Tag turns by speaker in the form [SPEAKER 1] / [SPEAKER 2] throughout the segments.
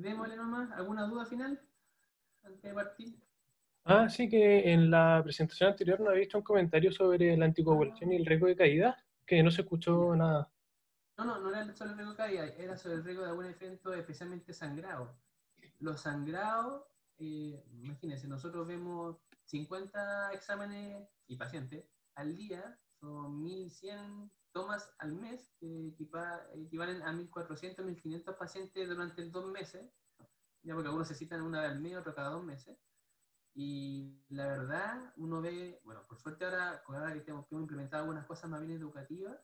[SPEAKER 1] démosle nomás. ¿Alguna duda final antes de partir?
[SPEAKER 2] Ah, sí, que en la presentación anterior no había visto un comentario sobre la anticoagulación y
[SPEAKER 1] Ah,
[SPEAKER 2] el riesgo de caída, que no se
[SPEAKER 1] ya.
[SPEAKER 2] escuchó nada.
[SPEAKER 1] No era solo el riesgo de caída, era sobre el riesgo de algún evento especialmente sangrado. Los sangrados, imagínense, nosotros vemos 50 exámenes y pacientes al día, son 1100 tomas al mes, que equivalen a 1400, 1500 pacientes durante 2 meses, ya porque algunos se citan una vez al mes, otro cada 2 meses. Y la verdad, uno ve, bueno, por suerte ahora que hemos implementado algunas cosas más bien educativas,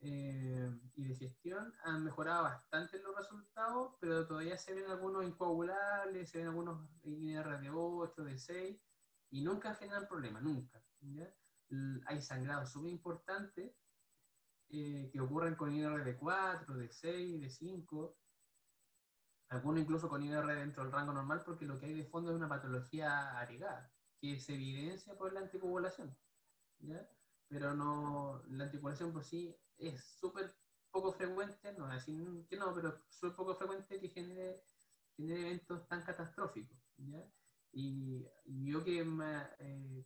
[SPEAKER 1] y de gestión han mejorado bastante los resultados, pero todavía se ven algunos incoagulables, se ven algunos INR de 8, de 6, y nunca generan problemas, nunca. ¿Ya? Hay sangrados súper importantes que ocurren con INR de 4, de 6, de 5, algunos incluso con INR dentro del rango normal, porque lo que hay de fondo es una patología agregada, que se evidencia por la anticoagulación. ¿Ya? Pero no, la anticoagulación por sí es súper poco frecuente, no decir que no, pero súper poco frecuente que genere eventos tan catastróficos. ¿Ya? Y yo que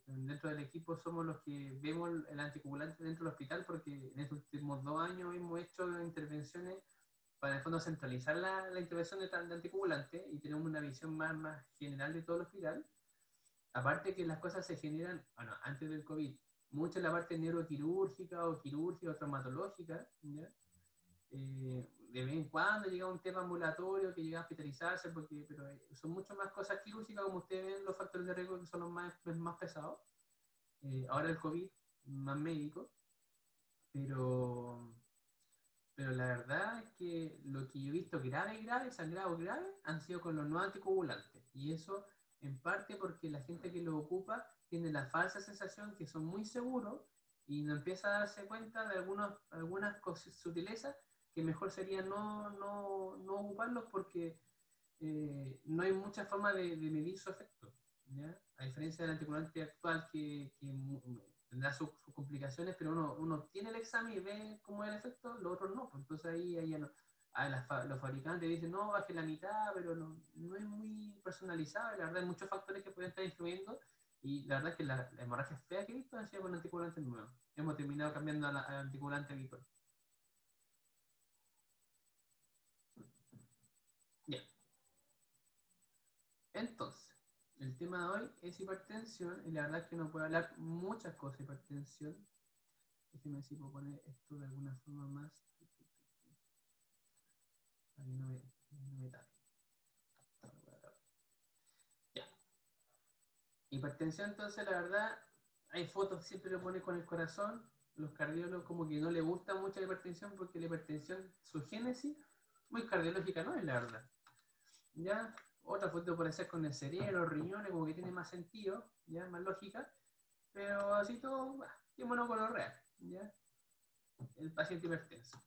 [SPEAKER 1] dentro del equipo somos los que vemos el anticoagulante dentro del hospital, porque en estos últimos 2 años hemos hecho intervenciones para en el fondo centralizar la intervención de anticoagulante y tenemos una visión más general de todo el hospital. Aparte que las cosas se generan, bueno, antes del COVID, mucho en la parte neuroquirúrgica o quirúrgica o traumatológica, ¿ya? De vez en cuando llega un tema ambulatorio que llega a hospitalizarse, pero son mucho más cosas quirúrgicas, como ustedes ven, los factores de riesgo que son los más pesados. Ahora el COVID, más médico, pero, pero la verdad es que lo que yo he visto grave, sangrado grave, han sido con los no anticoagulantes. Y eso en parte porque la gente que lo ocupa tiene la falsa sensación que son muy seguros y no empieza a darse cuenta de algunas sutilezas que mejor sería no ocuparlos porque no hay mucha forma de medir su efecto. ¿Ya? A diferencia del anticoagulante actual que tendrá sus complicaciones, pero uno tiene el examen y ve cómo es el efecto, los otros no. Pues entonces ahí ya no. Los fabricantes dicen, no, baje la mitad, pero no es muy personalizado. Y la verdad, hay muchos factores que pueden estar influyendo. Y la verdad es que la hemorragia fea que he visto ha sido con anticoagulantes nuevos. Hemos terminado cambiando al anticoagulante habitual. Ya. Entonces, el tema de hoy es hipertensión. Y la verdad es que no puedo hablar muchas cosas de hipertensión. Déjeme ver si puedo poner esto de alguna forma más. Para que no me tape. Ya. Hipertensión, entonces, la verdad, hay fotos que siempre lo pone con el corazón. Los cardiólogos como que no les gusta mucho la hipertensión porque la hipertensión, su génesis, muy cardiológica no es la verdad. ¿Ya? Otra foto puede ser con el cerebro, los riñones, como que tiene más sentido, ¿ya? Más lógica. Pero así todo, quémonos con lo real, ¿ya? El paciente hipertenso.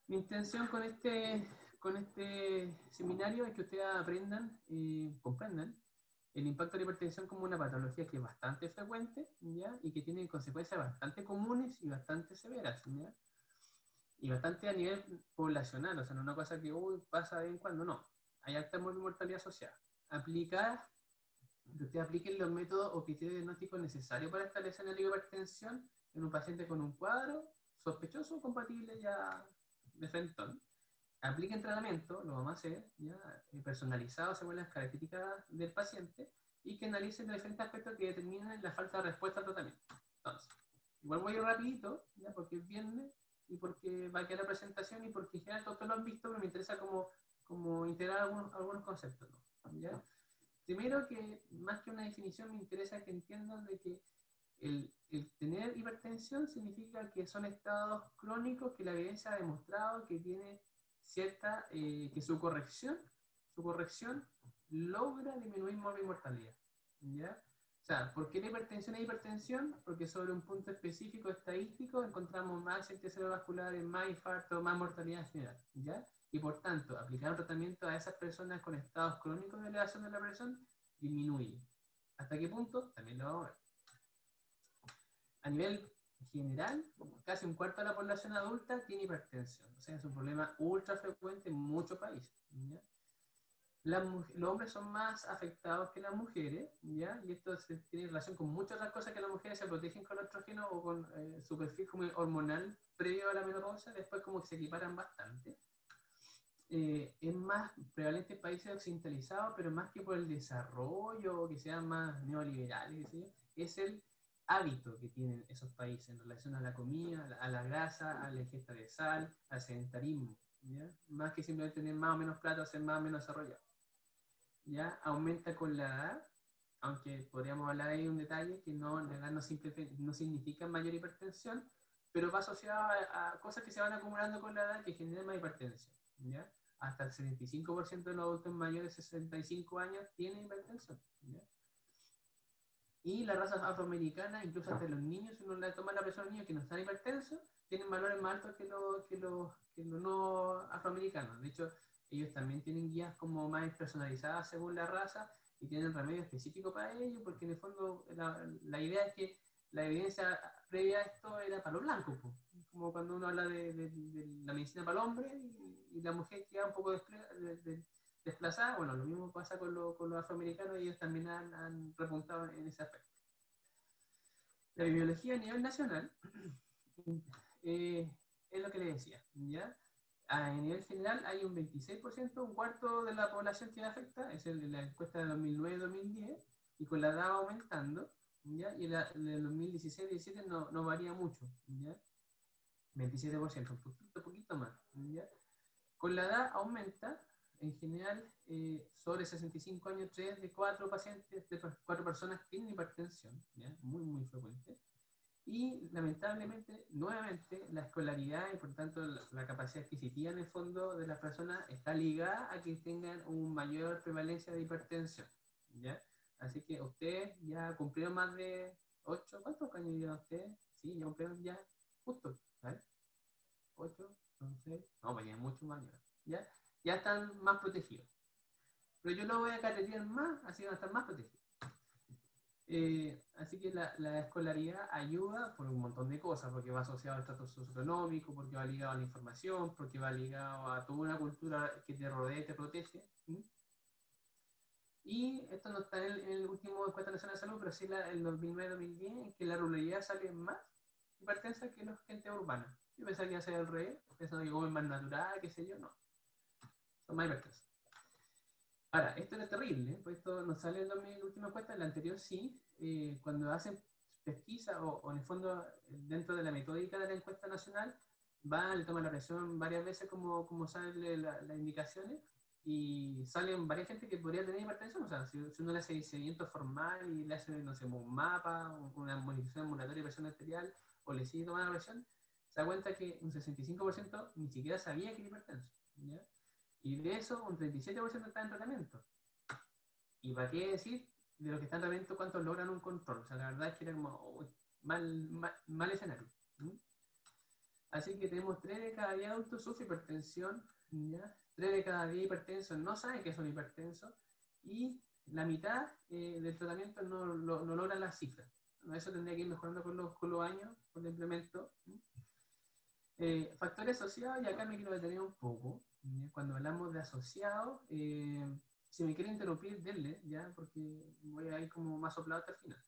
[SPEAKER 1] Mi intención con este seminario es que ustedes aprendan y comprendan el impacto de la hipertensión como una patología que es bastante frecuente, ¿ya? Y que tiene consecuencias bastante comunes y bastante severas, ¿ya? Y bastante a nivel poblacional, o sea, no es una cosa que pasa de vez en cuando, no. Hay alta mortalidad asociada. Que ustedes apliquen los métodos o criterios diagnósticos necesarios para establecer la hipertensión en un paciente con un cuadro sospechoso o compatible ya de frente. Apliquen tratamiento, lo vamos a hacer, ya, personalizado según las características del paciente y que analicen los diferentes aspectos que determinan la falta de respuesta al tratamiento. Entonces, igual voy a ir rapidito, ya, porque es viernes y porque va a quedar la presentación y porque ya todos lo han visto, pero me interesa como integrar algunos conceptos, ¿no? ¿Ya? Primero que, más que una definición, me interesa que entiendan de que el tener hipertensión significa que son estados crónicos que la evidencia ha demostrado que tiene que su corrección logra disminuir mortalidad. ¿Ya? O sea, ¿por qué la hipertensión es hipertensión? Porque sobre un punto específico estadístico encontramos más accidentes cerebrovasculares, más infarto, más mortalidad en general. ¿Ya? Y por tanto, aplicar un tratamiento a esas personas con estados crónicos de elevación de la presión disminuye. ¿Hasta qué punto? También lo vamos a ver. A nivel en general, casi un cuarto de la población adulta tiene hipertensión. O sea, es un problema ultra frecuente en muchos países. ¿Ya? Los hombres son más afectados que las mujeres, ¿ya? Y esto tiene relación con muchas otras cosas, que las mujeres se protegen con estrógeno o con su perfil como hormonal previo a la menopausia, después como que se equiparan bastante. Es más prevalente en países occidentalizados, pero más que por el desarrollo, que sean más neoliberales, ¿sí? Es el hábito que tienen esos países en relación a la comida, a la grasa, a la ingesta de sal, al sedentarismo, ¿ya? Más que simplemente tener más o menos plata o ser más o menos desarrollado. ¿Ya? Aumenta con la edad, aunque podríamos hablar ahí de un detalle que no, la edad no significa mayor hipertensión, pero va asociado a cosas que se van acumulando con la edad que generan más hipertensión. ¿Ya? Hasta el 75% de los adultos mayores de 65 años tienen hipertensión. ¿Ya? Y la raza afroamericana, incluso hasta los niños, si uno le toma la presión a los niños que no están hipertensos, tienen valores más altos que los no afroamericanos. De hecho, ellos también tienen guías como más personalizadas según la raza y tienen remedio específico para ello, porque en el fondo la idea es que la evidencia previa a esto era para los blancos, pues. Como cuando uno habla de la medicina para el hombre y la mujer queda un poco desplazada. Bueno, lo mismo pasa con los afroamericanos, y ellos también han repuntado en ese aspecto. La biología a nivel nacional es lo que les decía, ¿ya? A nivel general hay un 26%, un cuarto de la población que afecta, es la encuesta de 2009-2010, y con la edad aumentando, ¿ya? Y en el 2016-17 no varía mucho, ¿ya? 27%, un poquito más, ¿ya? Con la edad aumenta, en general, sobre 65 años, 3 de 4 pacientes, de 4 personas tienen hipertensión, ¿ya? Muy, muy frecuente. Y lamentablemente, nuevamente, la escolaridad y por tanto la capacidad adquisitiva en el fondo de las personas está ligada a que tengan una mayor prevalencia de hipertensión, ¿ya? Así que ustedes ya cumplieron más de 8, ¿cuántos años llevan ustedes? Sí, ya cumplieron ya, justo, ¿vale? 8, 11, no, vayan mucho más, ¿ya? Ya están más protegidos. Pero yo lo voy a categorizar más, así van a estar más protegidos. Así que la escolaridad ayuda por un montón de cosas, porque va asociado al estatus socioeconómico, porque va ligado a la información, porque va ligado a toda una cultura que te rodea y te protege. ¿Sí? Y esto no está en el último encuesta nacional de salud, pero sí el 2009-2010, en que la ruralidad sale más hipertensa que la gente urbana. Yo pensaba que iba a ser al revés, pensando que comen más natural, qué sé yo, no. Son más hipertensas. Ahora, esto era terrible, pues esto no sale en la última encuesta, en la anterior sí. Cuando hacen pesquisa o en el fondo dentro de la metódica de la encuesta nacional, le toman la presión varias veces como salen las indicaciones, y salen varias gente que podría tener hipertensión. O sea, si uno le hace seguimiento formal y le hace, no sé, un mapa, una monitorización ambulatoria de presión arterial, o le sigue tomando la presión, se da cuenta que un 65% ni siquiera sabía que era hipertenso, ¿ya? Y de eso, un 37% está en tratamiento. ¿Y para qué decir de los que están en tratamiento cuántos logran un control? O sea, la verdad es que era como mal escenario. ¿Sí? Así que tenemos 3 de cada 10 adultos sufren hipertensión, ¿ya? 3 de cada 10 hipertensos no saben que son hipertensos, y la mitad del tratamiento no logran las cifras. Eso tendría que ir mejorando con los años, con el implemento. Factores asociados, y acá me quiero detener un poco. Cuando hablamos de asociados, si me quiere interrumpir, denle, ¿ya? Porque voy a ir como más soplado hasta el final.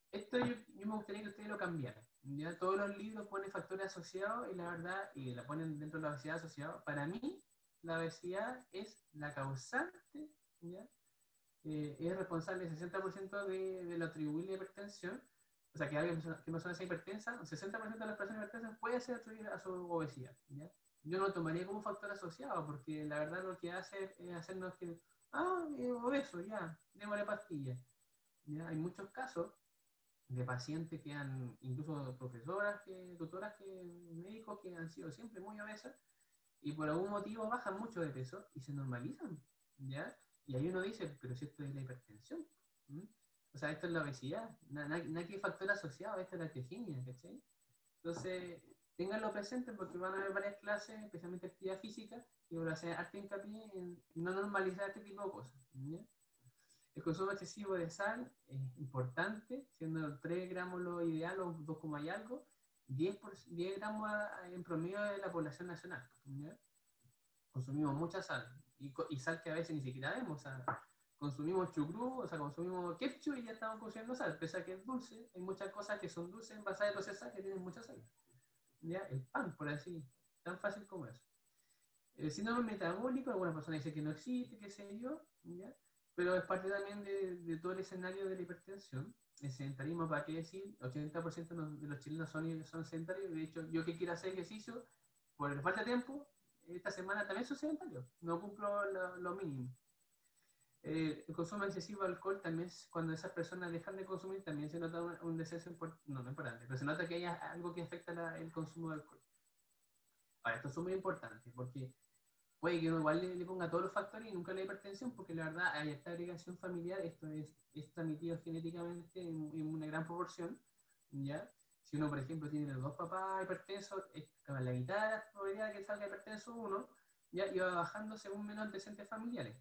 [SPEAKER 1] Esto yo me gustaría que ustedes lo cambiaran, ¿ya? Todos los libros ponen factores asociados, y la verdad, y la ponen dentro de la obesidad asociada. Para mí, la obesidad es la causante, ¿ya? Es responsable del 60% de lo atribuible a hipertensión. O sea, que alguien que persona sea hipertensa, un 60% de las personas hipertensas puede ser atribuido a su obesidad, ¿ya? Yo no lo tomaría como un factor asociado, porque la verdad lo que hace es hacernos que, obeso, ya, démosle pastillas. ¿Ya? Hay muchos casos de pacientes que han, incluso profesoras, tutoras, médicos que han sido siempre muy obesas, y por algún motivo bajan mucho de peso y se normalizan, ¿ya? Y ahí uno dice, pero si esto es la hipertensión, ¿m? O sea, esto es la obesidad, nada que factor asociado, esto es la teogenia, ¿cachai? Entonces, ténganlo presente, porque van a haber varias clases, especialmente actividad física, y van a hacer arte hincapié en no normalizar este tipo de cosas, ¿ya? El consumo excesivo de sal es importante, siendo 3 gramos lo ideal o 2, y algo, 10 gramos en promedio de la población nacional. ¿Ya? Consumimos mucha sal y sal que a veces ni siquiera vemos. O sea, consumimos chucrú, o sea, consumimos ketchup y ya estamos consumiendo sal, pese a que es dulce. Hay muchas cosas que son dulces en base a procesadas que tienen mucha sal. ¿Ya? El pan, por así, tan fácil como eso. El síndrome metabólico, algunas personas dicen que no existe, qué sé yo, ¿ya? Pero es parte también de todo el escenario de la hipertensión. El sedentarismo, ¿para qué decir? 80% de los chilenos son sedentarios. De hecho, yo que quiero hacer ejercicio, por falta de tiempo, esta semana también soy sedentario. No cumplo lo mínimo. El consumo excesivo de alcohol también, cuando esas personas dejan de consumir, también se nota un descenso importante, no importante, pero se nota que hay algo que afecta el consumo de alcohol. Ahora, esto es muy importante porque puede que uno igual le ponga todos los factores y nunca la hipertensión, porque la verdad hay esta agregación familiar, esto es transmitido genéticamente en una gran proporción, ¿ya? Si uno, por ejemplo, tiene los dos papás hipertensos, es la mitad de la probabilidad de que salga hipertenso uno, ¿ya? Y va bajando según menos antecedentes familiares.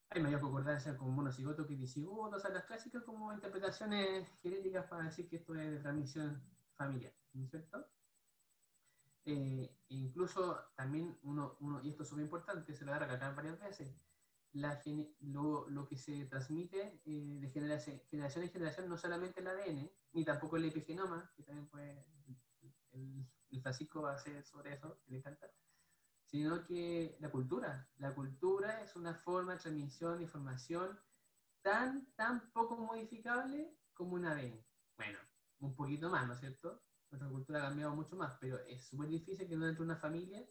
[SPEAKER 1] Hay mayor concordancia con monocigoto que disigoto, o sea, las clásicas como interpretaciones genéticas para decir que esto es de transmisión familiar, ¿no es cierto? Incluso también y esto es súper importante, se lo voy a recalcar varias veces, lo que se transmite de generación en generación no solamente el ADN, ni tampoco el epigenoma, que también puede, el Francisco va a hacer sobre eso, que le encanta, sino que la cultura. La cultura es una forma de transmisión de información tan poco modificable como un ADN. Bueno, un poquito más, ¿no es cierto? Nuestra cultura ha cambiado mucho más, pero es súper difícil que dentro de una familia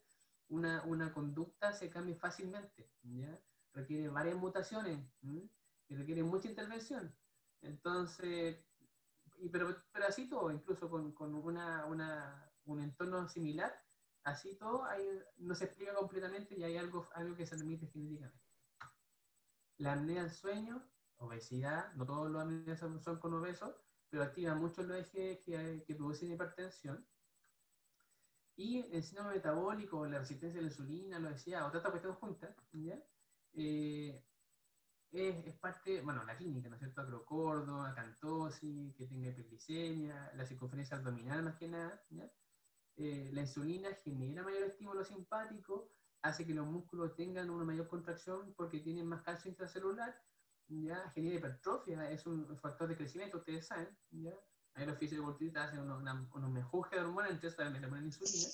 [SPEAKER 1] una conducta se cambie fácilmente, ¿ya? Requiere varias mutaciones, y requiere mucha intervención. Entonces, pero así todo, incluso con un entorno similar, así todo no se explica completamente y hay algo que se transmite genéticamente. La apnea del sueño, obesidad, no todos los apneas son con obesos, pero activan mucho los ejes que producen hipertensión. Y el síndrome metabólico, la resistencia a la insulina, lo decía, otra cuestión junta, ¿ya? Es parte, bueno, la clínica, ¿no es cierto? Acrocordo, acantosis, que tenga hiperglicemia, la circunferencia abdominal más que nada, ¿ya? La insulina genera mayor estímulo simpático, hace que los músculos tengan una mayor contracción porque tienen más calcio intracelular, ¿ya? Genera hipertrofia, es un factor de crecimiento, ustedes saben, ¿ya? Ahí los fisicoculturistas hacen unos menjurjes de hormonas, entonces también le ponen insulina.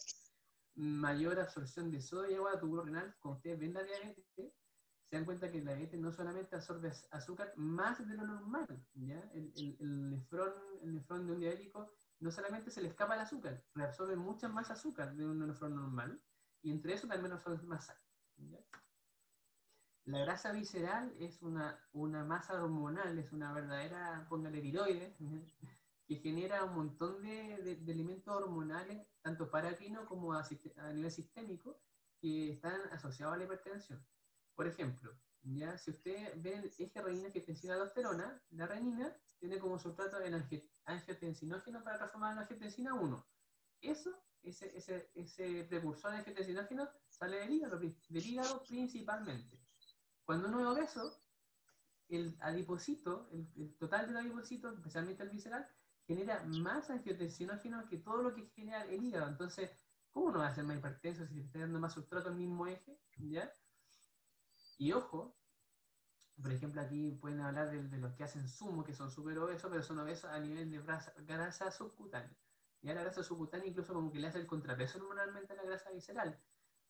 [SPEAKER 1] Mayor absorción de sodio y agua de tubo renal, cuando ustedes ven la diabetes, se dan cuenta que la diabetes no solamente absorbe azúcar más de lo normal, ¿ya? El nefrón de un diabético no solamente se le escapa el azúcar, reabsorbe mucha más azúcar de un nefrón normal, y entre eso también absorbe más sal, ¿ya? La grasa visceral es una masa hormonal, es una verdadera, póngale tiroides, que genera un montón de elementos hormonales, tanto paracrino como a nivel sistémico, que están asociados a la hipertensión. Por ejemplo, ¿ya? Si usted ve el eje renina-angiotensina-aldosterona, la renina tiene como sustrato el angiotensinógeno para transformar en angiotensina 1. Ese precursor de angiotensinógeno sale del hígado principalmente. Cuando uno es obeso, el adipocito, el total del adipocito, especialmente el visceral, genera más angiotensinógeno que todo lo que genera el hígado. Entonces, ¿cómo no va a ser más hipertenso si se está dando más sustrato al mismo eje? ¿Ya? Y ojo, por ejemplo, aquí pueden hablar de los que hacen sumo, que son súper obesos, pero son obesos a nivel de grasa subcutánea. Ya la grasa subcutánea incluso como que le hace el contrapeso normalmente a la grasa visceral.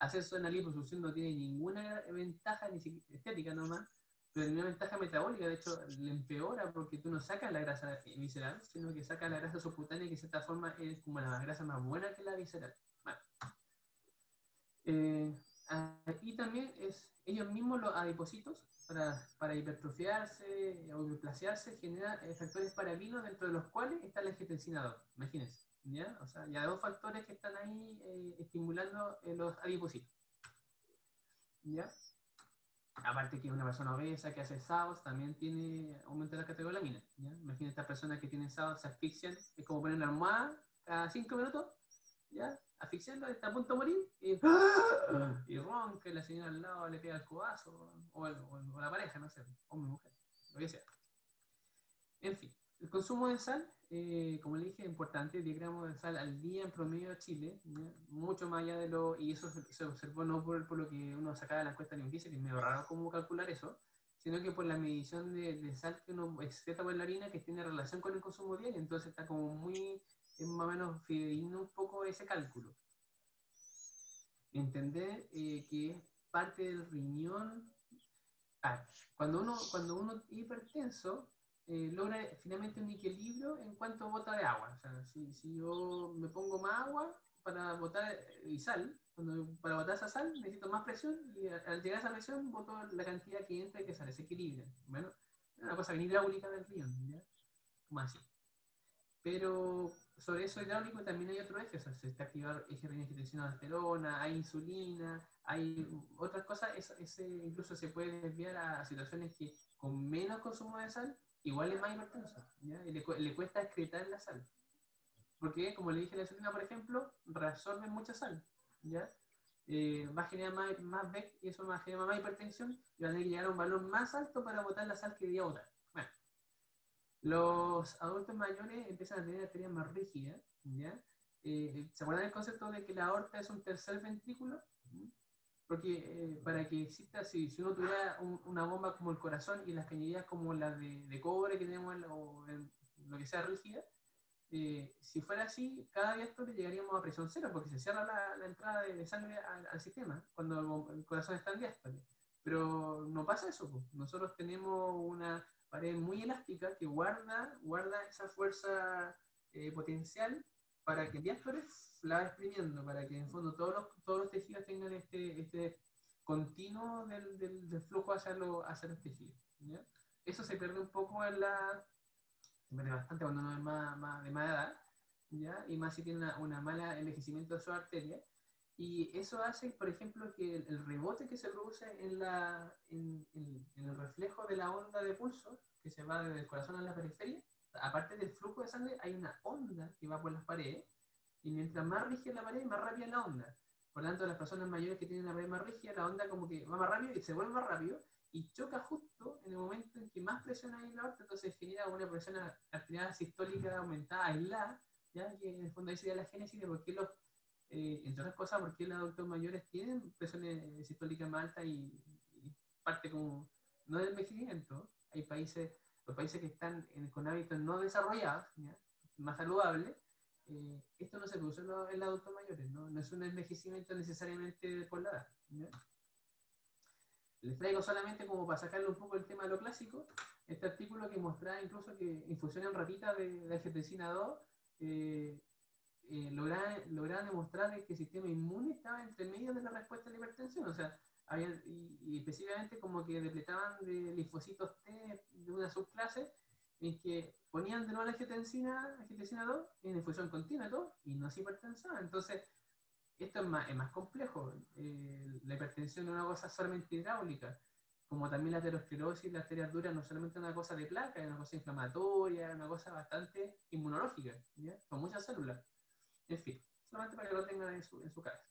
[SPEAKER 1] Hacer eso en la liposucción no tiene ninguna ventaja, ni siquiera estética nomás, pero tiene una ventaja metabólica. De hecho, le empeora porque tú no sacas la grasa visceral, sino que sacas la grasa subcutánea, que de cierta forma es como la grasa más buena que la visceral. Bueno. Y también ellos mismos, los adipocitos, para hipertrofiarse o hiperplasearse, generan factores paracrinos, dentro de los cuales está la angiotensina 2. Imagínense, ¿ya? O sea, ya dos factores que están ahí estimulando los adipocitos, ¿ya? Aparte que una persona obesa que hace SAOS también tiene aumento de la catecolamina, ¿ya? Imagínense, estas personas que tienen SAOS se asfixian, es como poner una almohada cada 5 minutos, ¿ya? Asfixiarlo, está a punto de morir, y ronca, y la señora al lado le pega el codazo, o la pareja, no sé, hombre, mujer, lo que sea. En fin, el consumo de sal, como le dije, es importante, 10 gramos de sal al día en promedio de Chile, ¿ya? Mucho más allá de lo, y eso se observó no por lo que uno sacaba de la encuesta alimenticia, que es medio raro cómo calcular eso, sino que por la medición de sal que uno excreta por la orina que tiene relación con el consumo diario, entonces está como muy, es más o menos fidedigno un poco ese cálculo. Entender que es parte del riñón. Ah, cuando uno es hipertenso, logra finalmente un equilibrio en cuanto bota de agua. O sea, si yo me pongo más agua para botar y sal, para botar esa sal necesito más presión y al llegar a esa presión boto la cantidad que entra y que sale, se equilibra. Bueno, es una cosa bien hidráulica del riñón, ¿ya? Como así. Pero sobre eso hidráulico también hay otro eje, o sea, se está activando eje renina aldosterona, hay insulina, hay otras cosas, incluso se puede desviar a situaciones que con menos consumo de sal, igual es más hipertenso, ¿ya? Y le cuesta excretar la sal. Porque, como le dije, la insulina, por ejemplo, reabsorbe mucha sal, ¿ya? Va a generar más BEC y eso va a generar más hipertensión y va a tener que llegar a un valor más alto para botar la sal que debía botar. Bueno, los adultos mayores empiezan a tener arterias más rígidas, ¿ya? ¿Se acuerdan del concepto de que la aorta es un tercer ventrículo? Porque para que exista, si uno tuviera una bomba como el corazón y las cañerías como las de cobre que tenemos o lo que sea rígida, si fuera así, cada diástole llegaríamos a presión cero, porque se cierra la entrada de sangre al sistema cuando el corazón está en diástole. Pero no pasa eso, pues. Nosotros tenemos una pared muy elástica que guarda esa fuerza potencial para que el diástole la va exprimiendo, para que en el fondo todos los tejidos tengan este continuo del flujo hacia los tejidos, ¿ya? Eso se pierde un poco se pierde bastante cuando uno es de más edad, ¿ya? Y más si tiene una mala envejecimiento de su arteria. Y eso hace, por ejemplo, que el rebote que se produce en el reflejo de la onda de pulso, que se va desde el corazón a la periferia, aparte del flujo de sangre, hay una onda que va por las paredes, y mientras más rígida la pared, más rápida la onda. Por lo tanto, las personas mayores que tienen la pared más rígida, la onda como que va más rápido y se vuelve más rápido, y choca justo en el momento en que más presión hay en la aorta, entonces genera una presión arterial sistólica aumentada, aislada, ¿ya? Que en el fondo ahí sería la génesis de por qué entre otras cosas, por qué los adultos mayores tienen presiones sistólicas más altas y parte como, no del envejecimiento, hay los países que están con hábitos no desarrollados, ¿ya? Más saludables, esto no se produce en los adultos mayores, no es un envejecimiento necesariamente por la edad, ¿ya? Les traigo solamente como para sacarle un poco el tema de lo clásico, este artículo que mostraba incluso que infusiones rapitas de angiotensina 2 lograban demostrar que el sistema inmune estaba entre medio de la respuesta a la hipertensión, o sea, y específicamente como que depletaban de linfocitos T de una subclase en que ponían de nuevo la angiotensina 2 en infusión continua y todo, y no se hipertensaba. Entonces, esto es más complejo. La hipertensión no es una cosa solamente hidráulica, como también la aterosclerosis, las arterias duras no es solamente una cosa de placa, es una cosa inflamatoria, una cosa bastante inmunológica, ¿ya? Con muchas células. En fin, solamente para que lo tengan en su cabeza.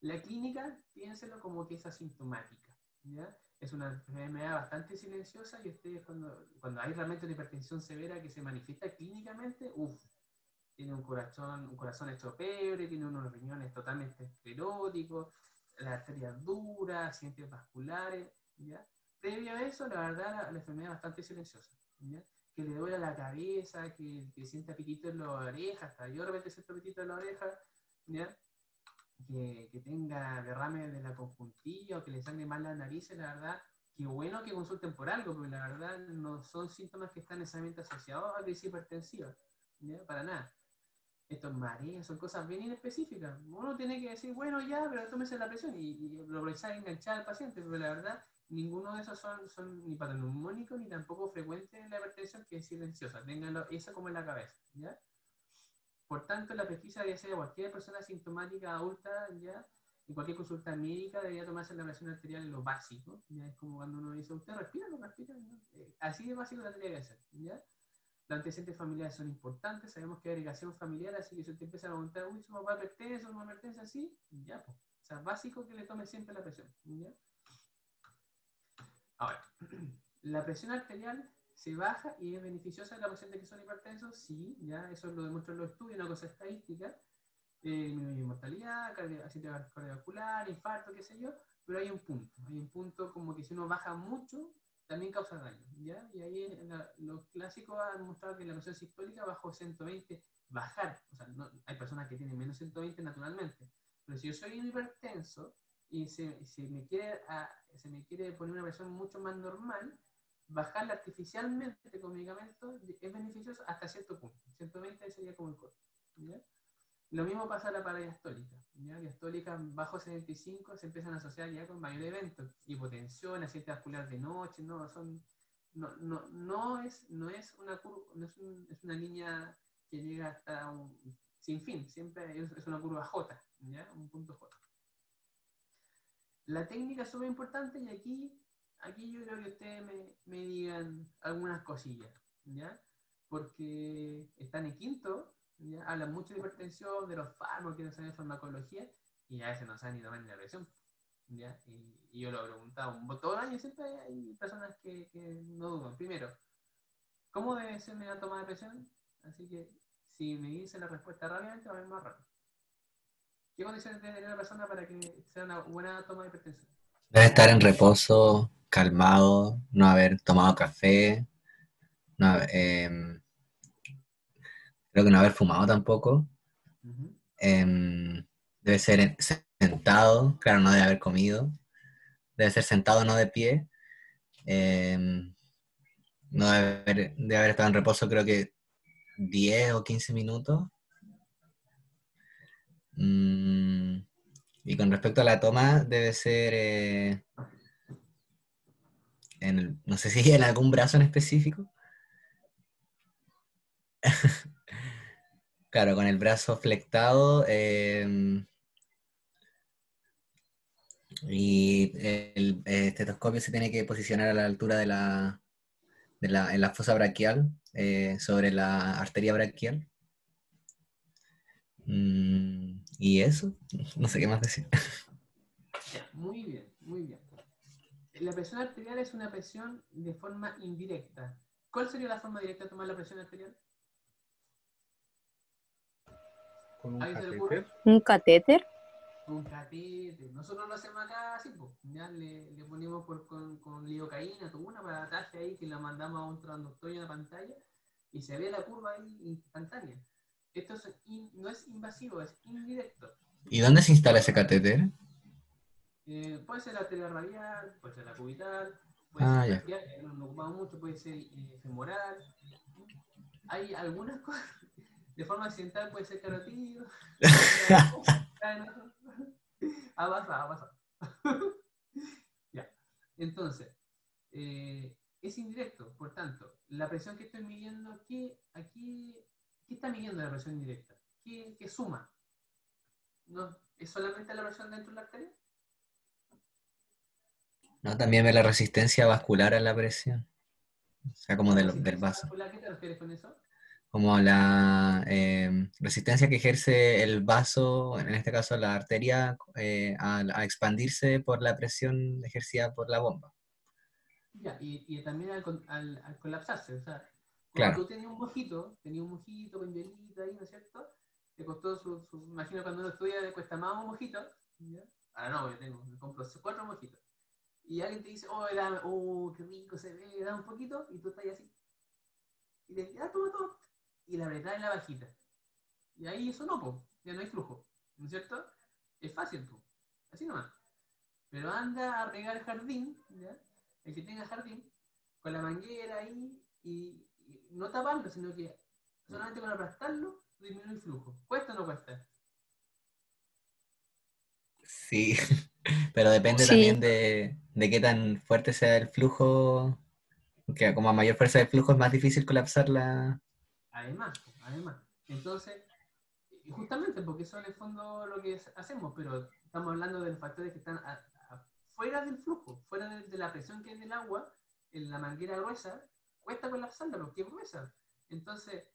[SPEAKER 1] La clínica, piénselo como que es asintomática, ¿ya? Es una enfermedad bastante silenciosa y ustedes cuando hay realmente una hipertensión severa que se manifiesta clínicamente, tiene un corazón hecho pebre, tiene unos riñones totalmente escleróticos, las arterias duras, accidentes vasculares, ¿ya? Previo a eso, la verdad, la enfermedad es bastante silenciosa, ¿ya? Que le duele la cabeza, que sienta pitito en las orejas, hasta yo de repente siento pitito en la oreja, ¿ya? Que tenga derrame de la conjuntiva o que le sangre mal la nariz, la verdad, qué bueno que consulten por algo, porque la verdad no son síntomas que están necesariamente asociados a crisis hipertensiva, ¿ya? Para nada. Estos mareos son cosas bien inespecíficas. Uno tiene que decir, bueno, ya, pero tómese la presión y lo revisar y enganchar al paciente, pero la verdad, ninguno de esos son ni patoneumónicos ni tampoco frecuentes en la hipertensión, que es silenciosa. Ténganlo eso como en la cabeza, ¿ya? Por tanto, la pesquisa debería ser de cualquier persona asintomática adulta, ¿ya? En cualquier consulta médica debería tomarse la presión arterial en lo básico, ¿ya? Es como cuando uno dice, usted respira, no respira, ¿no? Así de básico la tendría que hacer, ¿ya? Los antecedentes familiares son importantes, sabemos que hay agregación familiar, así que si usted empieza a preguntar, uy, su papá pertenece, su mamá pertenece, así, ya, pues, sea, básico que le tome siempre la presión. ¿Ya? Ahora, la presión arterial se baja y es beneficiosa en la paciente que son hipertensos, sí, ya, eso lo demuestran los estudios, una cosa estadística, mortalidad, accidente cardiovascular, infarto, qué sé yo, pero hay un punto como que si uno baja mucho, también causa daño, ¿ya? Y ahí los clásicos han demostrado que la presión sistólica bajo 120, bajar, o sea, no, hay personas que tienen menos 120 naturalmente, pero si yo soy un hipertenso y se me quiere poner una presión mucho más normal, bajarla artificialmente con medicamentos es beneficioso hasta cierto punto. 120 sería como el corto. ¿Ya? Lo mismo pasa a la paradiastólica. ¿Ya? Diastólica bajo 75 se empiezan a asociar ya con mayor eventos. Hipotensión, accidente vascular de noche, no es una línea que llega hasta sin fin, siempre es una curva J, ¿ya? Un punto J. La técnica es súper importante y aquí yo creo que ustedes me digan algunas cosillas, ¿ya? Porque están en quinto, ¿ya? Hablan mucho de hipertensión, de los fármacos, que no saben de farmacología, y a veces no saben ni tomar ni la presión, ¿ya? Y yo lo he preguntado todo el año, siempre hay personas que no dudan. Primero, ¿cómo debe ser la toma de presión? Así que si me dice la respuesta rápidamente, va a ir más rápido. ¿Qué condiciones debe tener la persona para que sea una buena toma de hipertensión?
[SPEAKER 3] Debe estar en reposo, calmado, no haber tomado café, no, creo que no haber fumado tampoco.
[SPEAKER 1] Uh-huh.
[SPEAKER 3] Debe ser sentado, claro, no debe haber comido. Debe ser sentado, no de pie. No debe haber estado en reposo, creo que 10 o 15 minutos. Y con respecto a la toma, debe ser, no sé si en algún brazo en específico. Claro, con el brazo flectado y el estetoscopio se tiene que posicionar a la altura en la fosa braquial, sobre la arteria braquial. Y eso, no sé qué más decir.
[SPEAKER 1] Ya, muy bien, muy bien. La presión arterial es una presión de forma indirecta. ¿Cuál sería la forma directa de tomar la presión arterial?
[SPEAKER 2] Con un
[SPEAKER 1] ¿A alguien se le ocurre?
[SPEAKER 2] catéter.
[SPEAKER 4] ¿Un catéter?
[SPEAKER 1] Un catéter. Nosotros lo hacemos acá así, pues. Ya le ponemos con lidocaína, una para ataque ahí, que la mandamos a un transductor en la pantalla y se ve la curva ahí instantánea. Esto no es invasivo, es indirecto.
[SPEAKER 3] ¿Y dónde se instala ese catéter?
[SPEAKER 1] Puede ser la arteria radial, puede ser la cubital, puede ser
[SPEAKER 3] Ya.
[SPEAKER 1] braquial, que no lo ocupamos mucho, puede ser femoral. Hay algunas cosas, de forma accidental puede ser carotídeo. Ha pasado. Ya. Entonces, es indirecto, por tanto, la presión que estoy midiendo, ¿qué está midiendo la presión indirecta? ¿Qué suma? ¿No? ¿Es solamente la presión dentro de la arteria?
[SPEAKER 3] No, también ve la resistencia vascular a la presión. O sea, como del vaso.
[SPEAKER 1] ¿Qué te refieres con eso?
[SPEAKER 3] Como la resistencia que ejerce el vaso, en este caso la arteria, a expandirse por la presión ejercida por la bomba.
[SPEAKER 1] Ya, y también al colapsarse, o sea, cuando
[SPEAKER 3] Claro.
[SPEAKER 1] tú tenías un mojito con hielito ahí, ¿no es cierto? Te costó imagino cuando uno estudia le cuesta más un mojito, ¿ya? Ahora no, me compro 4 mojitos. Y alguien te dice, qué rico se ve, da un poquito, y tú estás así. Y te dices, toma. Y la verdad es la bajita. Y ahí eso no, ya no hay flujo, ¿no es cierto? Es fácil, así nomás. Pero anda a regar el jardín, ¿ya? El que tenga jardín, con la manguera ahí, y no tapando, sino que solamente con aplastarlo disminuye el flujo. ¿Cuesta o no cuesta?
[SPEAKER 3] Sí, pero depende
[SPEAKER 4] Sí.
[SPEAKER 3] también de qué tan fuerte sea el flujo, que como a mayor fuerza de flujo es más difícil colapsar la...
[SPEAKER 1] Además. Entonces, justamente porque eso en el fondo lo que hacemos, pero estamos hablando de los factores que están fuera del flujo, fuera de la presión que es del agua, en la manguera gruesa, cuesta colapsarla porque es gruesa. Entonces,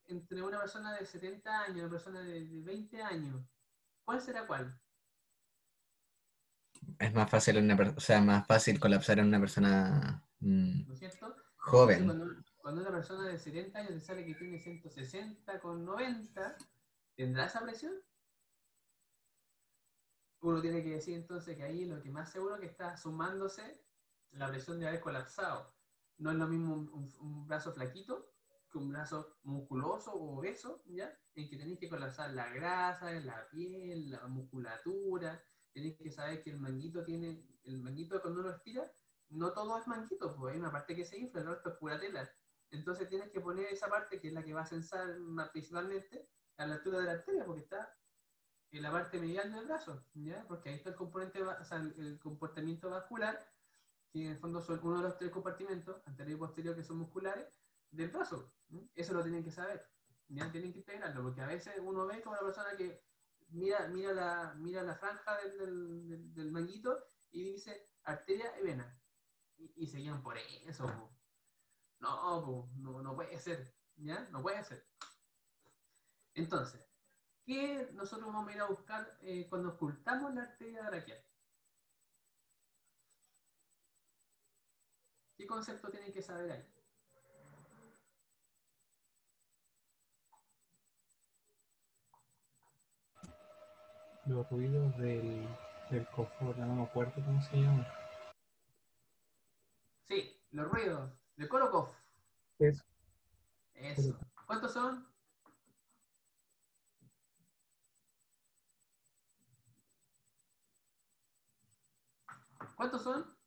[SPEAKER 1] entre una persona de 70 años y una persona de 20 años, ¿cuál será cuál?
[SPEAKER 3] Es más fácil o sea, más fácil colapsar en una persona
[SPEAKER 1] ¿no es cierto? Entonces,
[SPEAKER 3] joven.
[SPEAKER 1] cuando una persona de 70 años te sale que tiene 160,90, ¿tendrá esa presión? Uno tiene que decir entonces que ahí lo que más seguro que está sumándose la presión de haber colapsado. No es lo mismo un brazo flaquito que un brazo musculoso o obeso, ¿ya? En que tenéis que colapsar la grasa, la piel, la musculatura. Tenéis que saber que el manguito cuando uno estira, no todo es manguito, pues hay una parte que se infla, el resto es pura tela. Entonces tienes que poner esa parte, que es la que va a censar principalmente, a la altura de la arteria, porque está en la parte medial del brazo, ¿ya? Porque ahí está el componente, o sea, el comportamiento vascular, que en el fondo son uno de los tres compartimentos, anterior y posterior, que son musculares, del brazo. ¿No? Eso lo tienen que saber, ¿ya? Tienen que integrarlo, porque a veces uno ve como una persona que mira la franja del manguito y dice arteria y vena, y se guían por eso. Po. No puede ser, ¿ya? No puede ser. Entonces, ¿qué nosotros vamos a ir a buscar cuando ocultamos la arteria braquial? ¿Qué concepto tienen que saber ahí?
[SPEAKER 2] Los ruidos del confort, no me acuerdo cómo se llama.
[SPEAKER 1] Sí, los ruidos de Kolokov.
[SPEAKER 2] Eso.
[SPEAKER 1] Eso. ¿Cuántos son? ¿Cuántos son?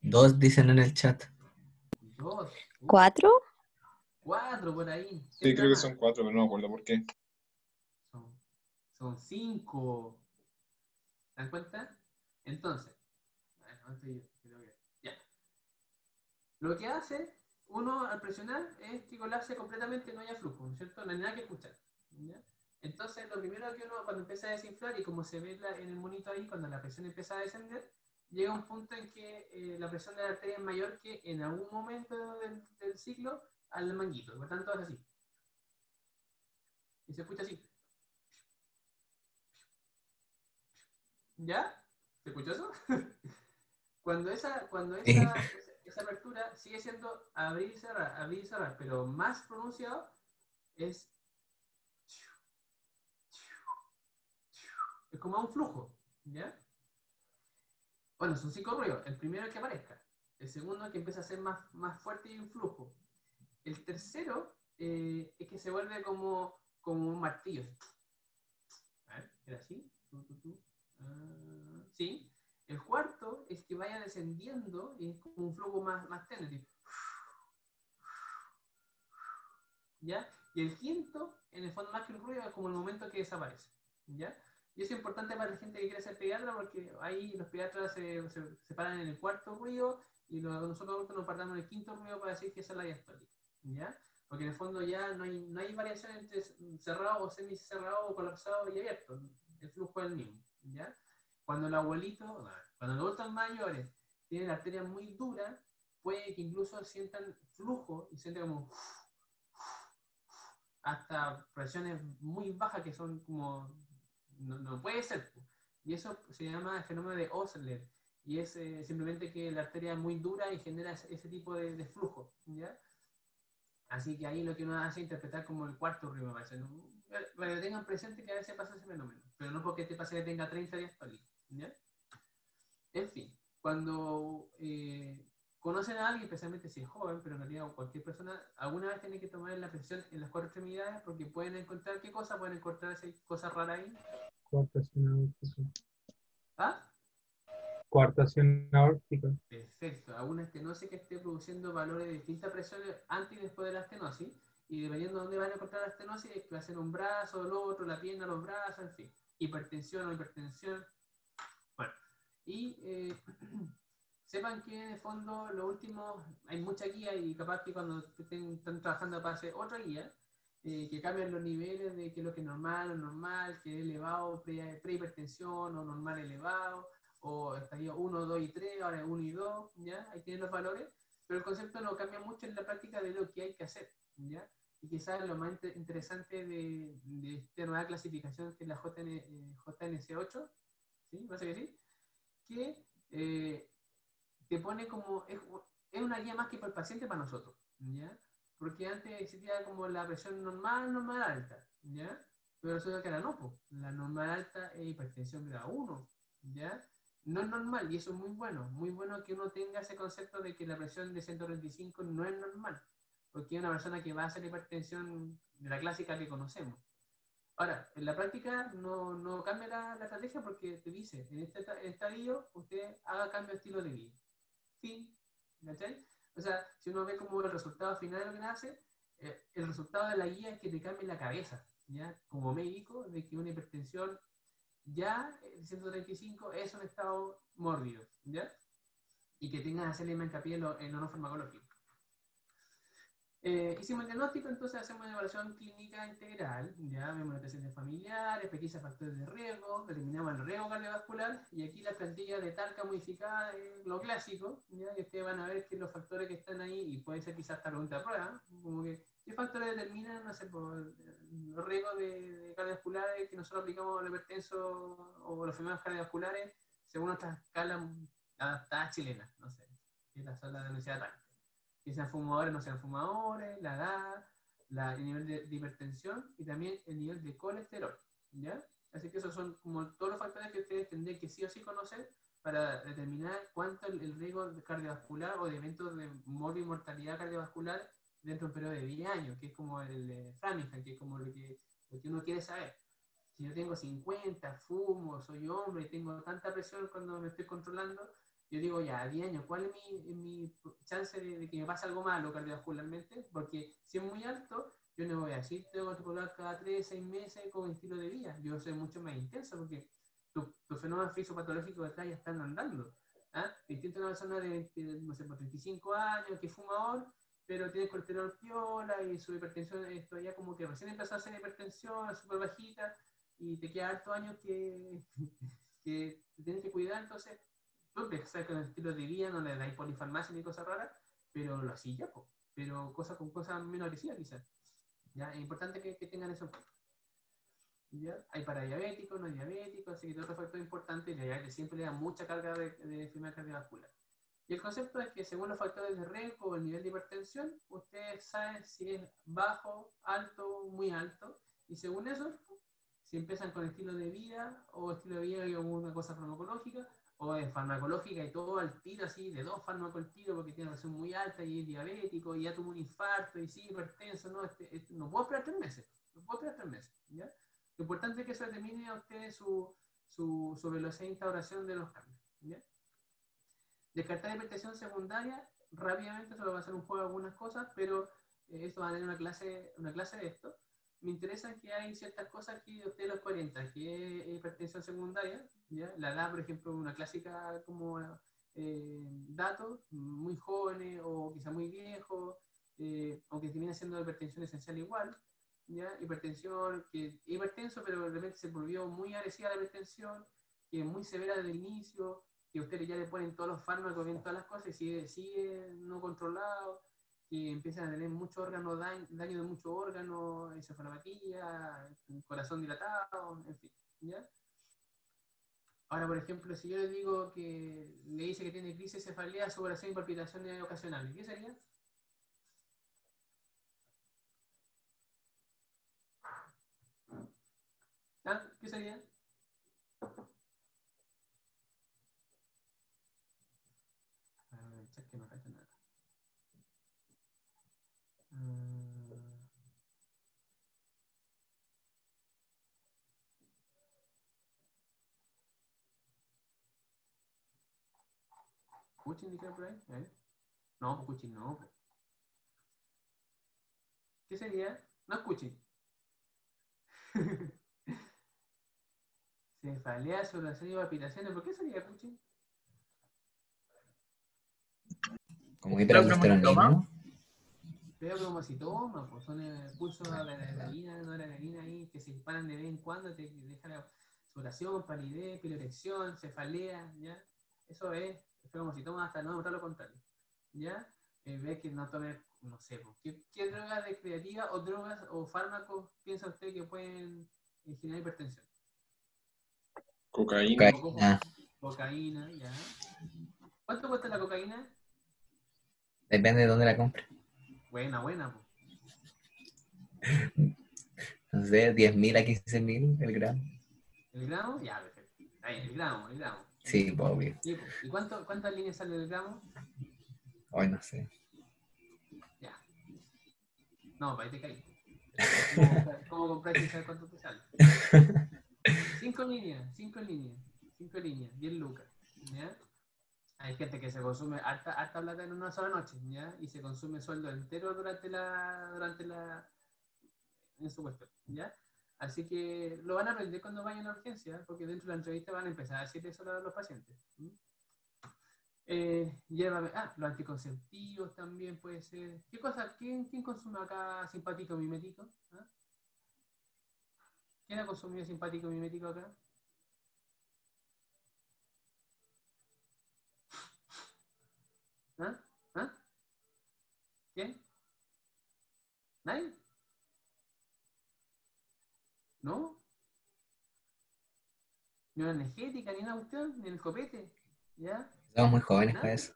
[SPEAKER 3] Dos dicen en el chat.
[SPEAKER 1] Dos.
[SPEAKER 4] ¿Cuatro?
[SPEAKER 1] Cuatro por ahí.
[SPEAKER 5] Sí, creo que son 4, pero no me acuerdo por qué.
[SPEAKER 1] Son cinco. ¿Se dan cuenta? Entonces, ya. Lo que hace uno al presionar es que colapse completamente, no haya flujo, ¿no es cierto? No hay nada que escuchar. ¿Ya? Entonces, lo primero que uno, cuando empieza a desinflar, y como se ve en el monito ahí, cuando la presión empieza a descender, llega un punto en que la presión de la arteria es mayor que en algún momento del ciclo al manguito. Por tanto, es así. Y se escucha así. ¿Ya? ¿Se escuchó eso? Cuando esa apertura sigue siendo abrir y cerrar, pero más pronunciado es como un flujo, ¿ya? Bueno, son 5 ruidos. El primero es que aparezca. El segundo es que empieza a ser más fuerte y un flujo. El tercero es que se vuelve como un martillo. A ver, ¿era así? Sí. El cuarto es que vaya descendiendo y es como un flujo más tenue. ¿Ya? Y el quinto, en el fondo, más que el ruido, es como el momento que desaparece. ¿Ya? Y eso es importante para la gente que quiere ser pediatra, porque ahí los pediatras se paran en el cuarto ruido y nosotros adultos nos paramos en el quinto ruido para decir que esa es la diastólica. ¿Ya? Porque en el fondo ya no hay variación entre cerrado o semicerrado o colapsado y abierto. El flujo es el mismo. ¿Ya? Cuando cuando los adultos mayores tienen la arteria muy dura, puede que incluso sientan flujo y sientan como hasta presiones muy bajas que son como no puede ser. Y eso se llama el fenómeno de Osler. Y es simplemente que la arteria es muy dura y genera ese tipo de flujo. ¿Ya? Así que ahí lo que uno hace es interpretar como el cuarto ritmo, me parece. ¿No? Para que tengan presente que a veces pasa ese fenómeno. Pero no porque te pase que tenga 30 días ¿ya? En fin, cuando conocen a alguien, especialmente si es joven, pero en realidad cualquier persona, alguna vez tiene que tomar la presión en las 4 extremidades porque pueden encontrar ¿qué cosa? Pueden encontrar esa cosa rara ahí.
[SPEAKER 2] Coartación aórtica.
[SPEAKER 1] ¿Ah?
[SPEAKER 2] Coartación aórtica.
[SPEAKER 1] Perfecto. Alguna estenosis que esté produciendo valores de distintas presiones antes y después de la estenosis. Y dependiendo de dónde van a encontrar la estenosis, es que va a ser un brazo, el otro, la pierna, los brazos, en fin. Hipertensión o hipertensión. Bueno. Y sepan que en el fondo lo último, hay mucha guía y capaz que cuando estén trabajando para hacer otra guía, que cambian los niveles de qué es lo que es normal o normal, que es elevado, prehipertensión o normal elevado, o estadio 1, 2 y 3, ahora es 1 y 2, ¿ya? Ahí tienen los valores, pero el concepto no cambia mucho en la práctica de lo que hay que hacer, ¿ya? y quizás lo más interesante de esta nueva clasificación que es la JNS8, ¿sí? ¿Parece que sí? Que te pone como, es una guía más que para el paciente, para nosotros, ¿ya? Porque antes existía como la presión normal, alta, ¿ya? Pero resulta que ahora no, pues. La normal alta es hipertensión grado 1, ¿ya? No es normal, y eso es muy bueno que uno tenga ese concepto de que la presión de 135 no es normal, porque es una persona que va a hacer hipertensión de la clásica que conocemos. Ahora, en la práctica no cambia la estrategia porque te dice, en este estadio usted haga cambio de estilo de vida. Fin, ¿cachai? O sea, si uno ve como el resultado final de lo que hace, el resultado de la guía es que te cambie la cabeza, ¿ya? Como médico, de que una hipertensión ya 135 es un estado mórbido, ¿ya? Y que tengas que hacerle hincapié en lo no farmacológico. Hicimos el diagnóstico, entonces hacemos una evaluación clínica integral, ya vemos antecedentes familiares, pesquisa factores de riesgo, determinamos el riesgo cardiovascular, y aquí la plantilla de Talca modificada es lo clásico, ya, y ustedes van a ver que los factores que están ahí, y puede ser quizás esta pregunta de prueba, como que, ¿qué factores determinan, no sé, por los riesgos de cardiovasculares que nosotros aplicamos a los hipertensos o los enfermedades cardiovasculares según nuestra escala adaptada chilena, no sé, que es la sala de la Universidad de Talca? Que sean fumadores, no sean fumadores, la edad, el nivel de hipertensión y también el nivel de colesterol, ¿ya? Así que esos son como todos los factores que ustedes tendrán que sí o sí conocer para determinar cuánto el riesgo cardiovascular o de eventos de morbidez y mortalidad cardiovascular dentro de un periodo de 10 años, que es como el Framingham, que es como lo que uno quiere saber. Si yo tengo 50, fumo, soy hombre y tengo tanta presión cuando me estoy controlando, yo digo, ya, a 10 años, ¿cuál es mi chance de que me pase algo malo cardiovascularmente? Porque si es muy alto, yo no voy a decir, tengo que controlar cada 3, 6 meses con estilo de vida. Yo soy mucho más intenso porque tus fenómenos fisiopatológicos detrás ya están andando. ¿Ah? Distinto a una persona de, no sé, por 35 años, que es fumador, pero tiene colesterol piola y su hipertensión es todavía como que recién empezó a hacer hipertensión, súper bajita, y te queda hartos años que te tienes que cuidar, entonces tú te sabes que el estilo de vida no le dais polifarmacia ni cosas raras, pero lo así ya, pero cosas con cosas menos agresivas quizás. ¿Ya? Es importante que tengan eso en cuenta. ¿Ya? Hay para diabéticos, no diabéticos, así que otro factor importante, la diabetes siempre le da mucha carga de enfermedad cardiovascular. Y el concepto es que según los factores de riesgo o el nivel de hipertensión, ustedes saben si es bajo, alto, muy alto, y según eso, si empiezan con estilo de vida o estilo de vida y alguna cosa farmacológica, o es farmacológica y todo al tiro, así, de 2 fármacos al tiro porque tiene una presión muy alta y es diabético y ya tuvo un infarto y sí, hipertenso, no, no puedo esperar 3 meses, ¿ya? Lo importante es que eso determine a ustedes su velocidad de instauración de los cambios, ¿ya? Descartar hipertensión secundaria, rápidamente, solo va a ser un juego de algunas cosas, pero esto va a tener una clase de esto. Me interesa que hay ciertas cosas que ustedes los orientan, que es hipertensión secundaria, ¿ya? La edad, por ejemplo, una clásica como datos, muy jóvenes o quizá muy viejos, aunque termina siendo hipertensión esencial igual, ¿ya? Hipertensión, que es hipertenso, pero de repente se volvió muy agresiva la hipertensión, que es muy severa desde el inicio, que ustedes ya le ponen todos los fármacos, bien todas las cosas, y sigue no controlado, que empiezan a tener muchos órganos, daño de muchos órganos, encefalopatía, corazón dilatado, en fin, ¿ya? Ahora, por ejemplo, si yo le digo que le dice que tiene crisis, cefalea, sudoración y palpitaciones ocasionales, ¿qué sería? ¿Ah? ¿Qué sería? Que no cacho nada. ¿Cuchín dijeron por ahí? No, pues Cuchín no. Pues. ¿Qué sería? No es Cuchín. Cefalea, sudoración y palpitaciones. ¿Por qué sería Cuchín?
[SPEAKER 3] Como hiperaldosteronismo.
[SPEAKER 1] Pero cromocitoma, pues son pulsos de adrenalina, noradrenalina ahí, que se disparan de vez en cuando, te dejan la sudoración, palidez, piloerección, cefalea, ¿ya? Eso es cromocitoma hasta no demostrar lo contrario, ¿ya? ve que no tome, no sé, pues, ¿qué drogas recreativas o drogas o fármacos piensa usted que pueden generar hipertensión?
[SPEAKER 5] Cocaína.
[SPEAKER 3] Cocaína.
[SPEAKER 1] Cocaína, ya. ¿Cuánto cuesta la cocaína?
[SPEAKER 3] Depende de dónde la compre.
[SPEAKER 1] Buena, buena, pues.
[SPEAKER 3] No sé, 10.000 a 15.000 el gramo.
[SPEAKER 1] ¿El gramo? Ya, perfecto. Ahí, el gramo, el gramo.
[SPEAKER 3] Sí, pues, obvio.
[SPEAKER 1] Sí, pues. ¿Y cuántas líneas sale el gramo?
[SPEAKER 3] Hoy no sé.
[SPEAKER 1] Ya. No, para ahí te caí. ¿Cómo comprar sin saber cuánto te sale? 5 líneas, 10 lucas. ¿Ya? Hay gente que se consume harta plata en una sola noche, ¿ya? Y se consume sueldo entero en su cuestión, ¿ya? Así que lo van a aprender cuando vayan a la urgencia, porque dentro de la entrevista van a empezar a decir eso a los pacientes. Llévame, los anticonceptivos también puede ser. ¿Qué cosa? ¿Quién consume acá simpático mimético? ¿Ah? ¿Quién ha consumido simpático mimético acá? ¿Ah? ¿Ah? ¿Quién? ¿Nadie? ¿No? Ni una energética, ni una cuestión, ni el copete, ¿ya?
[SPEAKER 3] Somos muy jóvenes
[SPEAKER 1] ¿Nada?
[SPEAKER 3] para eso.